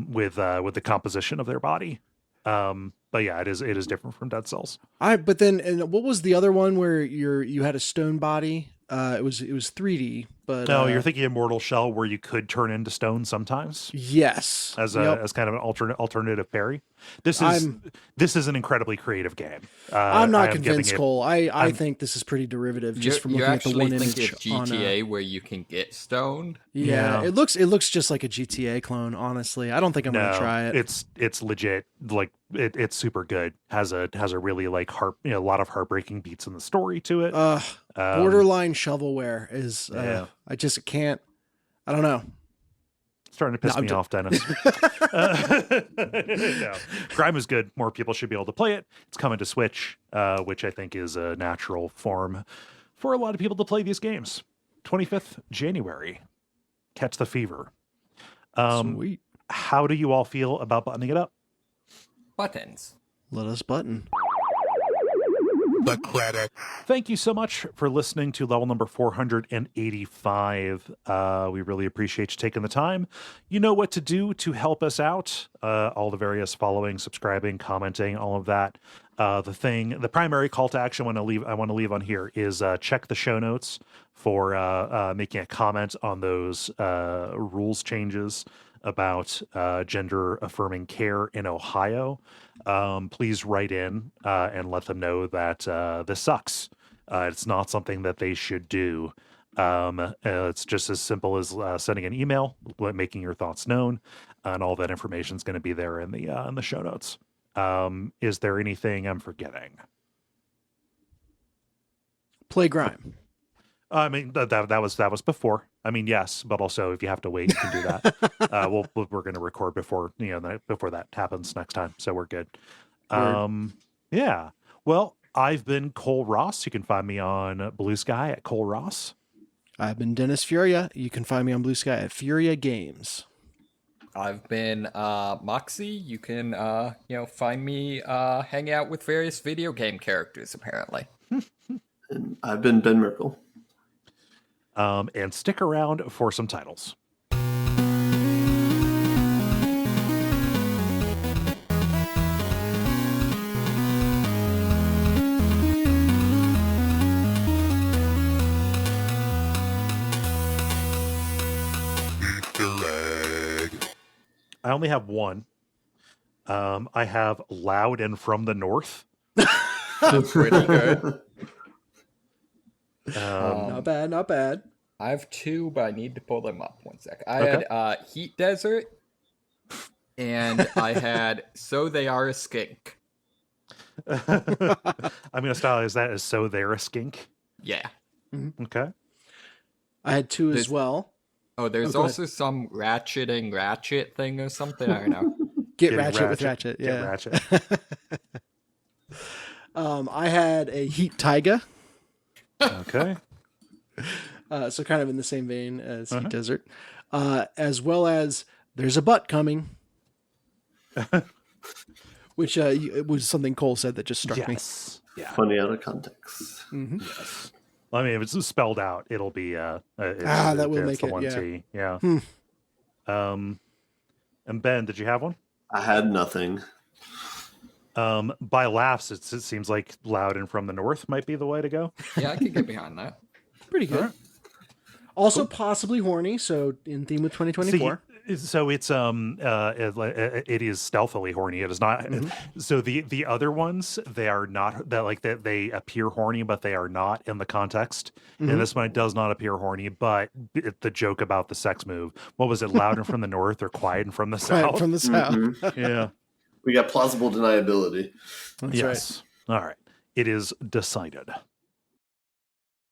with the composition of their body. But yeah, it is different from Dead Cells. But then, and what was the other one where you had a stone body? It was 3D, but no, you're thinking Immortal Shell, where you could turn into stone sometimes. Yes, as kind of an alternative parry. This is an incredibly creative game. I'm not convinced, Kole. I think this is pretty derivative just from looking at the one image. It's GTA where you can get stoned. Yeah, it looks just like a GTA clone. Honestly, I don't think I'm gonna try it. It's legit. Like it's super good. Has a really like a lot of heartbreaking beats in the story to it. Borderline shovelware is. I just can't. I don't know. Starting to piss me off, Dennis. No. Grime is good. More people should be able to play it. It's coming to Switch, which I think is a natural form for a lot of people to play these games. 25th January. Catch the fever. Sweet. How do you all feel about buttoning it up? Buttons. Let us button. The credit. Thank you so much for listening to level number 485. We really appreciate you taking the time. You know what to do to help us out. All the various following, subscribing, commenting, all of that. The primary call to action I want to leave on here is check the show notes for making a comment on those rules changes about gender affirming care in Ohio. Please write in and let them know that this sucks. It's not something that they should do. It's just as simple as sending an email, making your thoughts known, and all that information is going to be there in the show notes. Is there anything I'm forgetting? Play Grime. I mean, that was before. I mean, yes, but also if you have to wait, you can do that. We're going to record before that happens next time, so we're good. Yeah. Well, I've been Kole Ross. You can find me on Blue Sky at Kole Ross. I've been Dennis Furia. You can find me on Blue Sky at Furia Games. I've been Moxie. You can find me hanging out with various video game characters, apparently. And I've been Ben Merkel. And stick around for some titles. I only have one. I have Loud and From the North. That's pretty good. Not bad. I have two, but I need to pull them up. One sec. I had Heat Desert, and I had So They Are a Skink. I'm going to stylize that as So They're a Skink. Yeah. Mm-hmm. Okay. I had two as well. Oh, there's also some ratcheting ratchet thing or something. I don't know. Get ratchet with ratchet. Yeah. Ratchet. I had a Heat Taiga. Okay. So kind of in the same vein as Heat Desert. As well as There's a Butt Coming. Which it was something Kole said that just struck me. Yeah. Funny out of context. Mm-hmm. Yes. I mean, if it's spelled out, it'll be that will make it. T. Yeah. And Ben, did you have one? I had nothing. By laughs, it seems like Loud and From the North might be the way to go. Yeah, I could get behind that. Pretty good. Also, possibly horny, so in theme with 2024. So it is stealthily horny. It is not. So the other ones, they are not that like that they appear horny, but they are not in the context. And this one it does not appear horny, but the joke about the sex move. What was it? Loud and from the north or quiet and from the south? Right, from the south. Yeah. We got plausible deniability. That's yes. All right. It is decided.